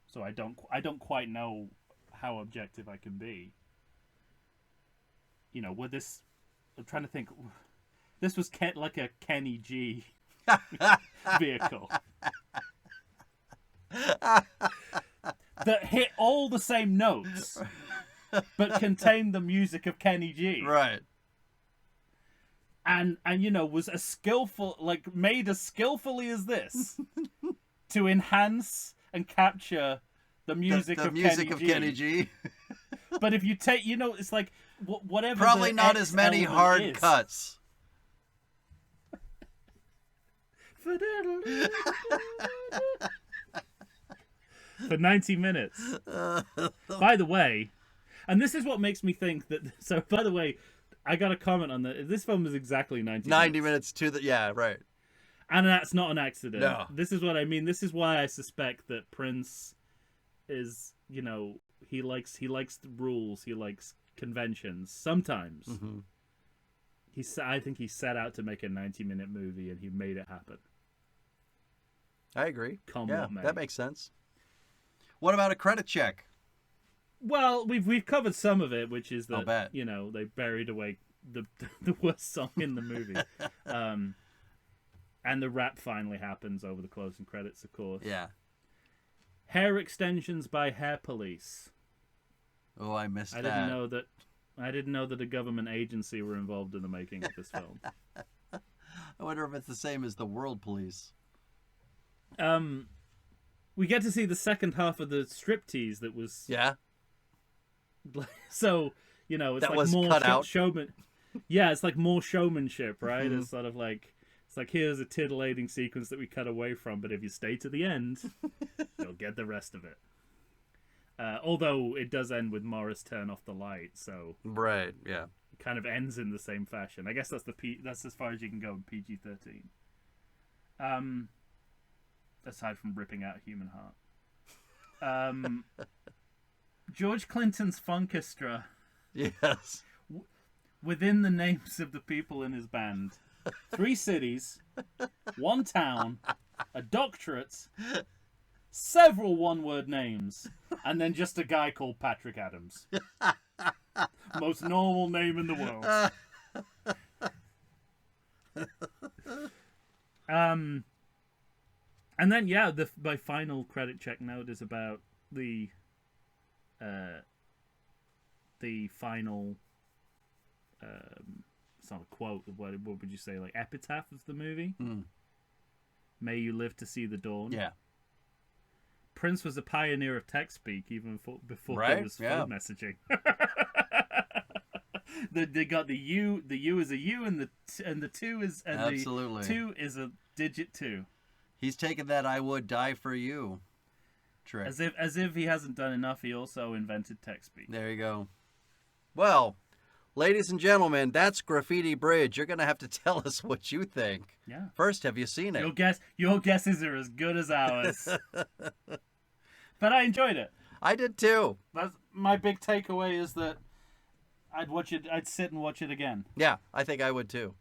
So I don't quite know how objective I can be. With this, I'm trying to think. This was like a Kenny G vehicle that hit all the same notes but contained the music of Kenny G, right? And was as skillful, like made as skillfully as this to enhance and capture the music of Kenny G. But if you take, it's like whatever, probably not as many hard cuts. For 90 minutes. By the way, and this is what makes me think that. So, by the way, I got a comment on that. This film is exactly 90 minutes to the. Yeah, right. And that's not an accident. No. This is what I mean. This is why I suspect that Prince is, he likes the rules. He likes conventions. Sometimes. Mm-hmm. I think he set out to make a 90-minute movie, and he made it happen. I agree. Yeah, that makes sense. What about a credit check? Well, we've covered some of it, which is that I'll bet. They buried away the worst song in the movie, and the rap finally happens over the closing credits, of course. Yeah. Hair extensions by Hair Police. Oh, I missed that. I didn't know that a government agency were involved in the making of this film. I wonder if it's the same as the World Police. We get to see the second half of the striptease that was. Yeah. So it's that like was more cut out. showman. Yeah, it's like more showmanship, right? Mm-hmm. It's sort of like here's a titillating sequence that we cut away from, but if you stay to the end, you'll get the rest of it. Although it does end with Morris turn off the light, so right, yeah, it kind of ends in the same fashion. I guess that's as far as you can go in PG-13. Aside from ripping out a human heart. George Clinton's Funkestra. Yes. Within the names of the people in his band. 3 cities, 1 town, a doctorate, several one-word names, and then just a guy called Patrick Adams. Most normal name in the world. And then, my final credit check note is about the final, it's not a quote, what would you say, like epitaph of the movie? Mm. May you live to see the dawn. Yeah. Prince was a pioneer of text speak even before right? there was phone messaging. They got the U is a U, and the two is Absolutely. The 2 is a digit 2. He's taken that "I would die for you" trick. As if he hasn't done enough, he also invented text speak. There you go. Well, ladies and gentlemen, that's Graffiti Bridge. You're gonna have to tell us what you think. Yeah. First, have you seen it? Your guesses are as good as ours. But I enjoyed it. I did too. That's my big takeaway is that I'd watch it. I'd sit and watch it again. Yeah, I think I would too.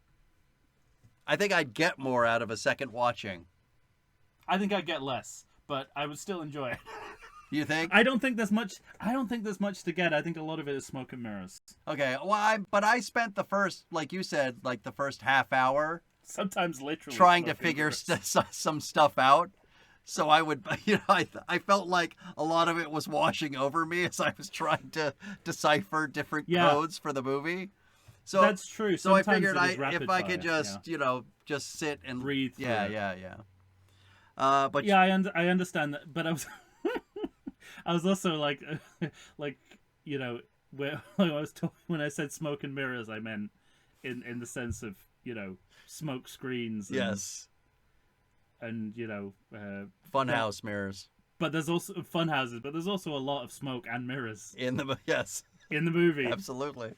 I think I'd get more out of a second watching. I think I'd get less, but I would still enjoy it. You think? I don't think there's much to get. I think a lot of it is smoke and mirrors. Okay, well, but I spent the first, like you said, like the first half hour, sometimes literally trying to figure some stuff out. So I would, I felt like a lot of it was washing over me as I was trying to decipher different codes for the movie. So that's true. So I figured if I could just, just sit and breathe. Yeah. But yeah, I understand that. But I was, I was also like, when I said smoke and mirrors, I meant in the sense of smoke screens. And, yes. And funhouse mirrors. But there's also fun houses. But there's also a lot of smoke and mirrors in the movie. Absolutely.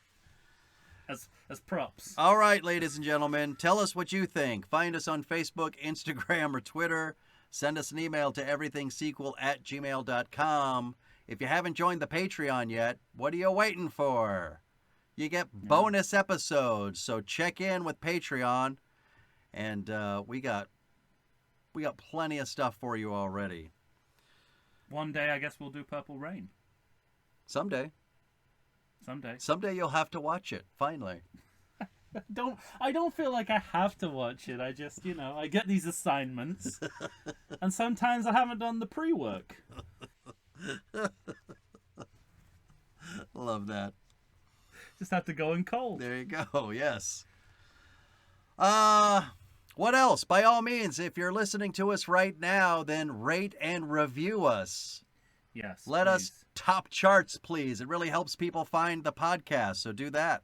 As props. All right, ladies and gentlemen, tell us what you think. Find us on Facebook, Instagram, or Twitter. Send us an email to everythingsequel@gmail.com. If you haven't joined the Patreon yet, what are you waiting for? You get bonus episodes, so check in with Patreon, and we got plenty of stuff for you already. One day, I guess we'll do Purple Rain. Someday you'll have to watch it. Finally. I don't feel like I have to watch it. I just I get these assignments, and sometimes I haven't done the pre-work. Love that. Just have to go in cold. There you go. Yes. What else? By all means, if you're listening to us right now, then rate and review us. Yes. Let us top charts, please. It really helps people find the podcast, so do that.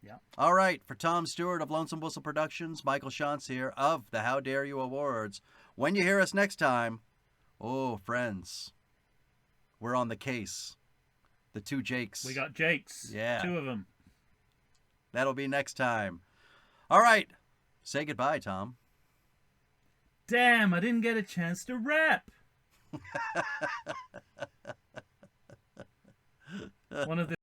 Yeah. All right. For Tom Stewart of Lonesome Whistle Productions, Michael Shantz here of the How Dare You Awards. When you hear us next time, oh, friends, we're on the case. The two Jakes. We got Jakes. Yeah. 2 of them. That'll be next time. All right. Say goodbye, Tom. Damn, I didn't get a chance to rap. One of the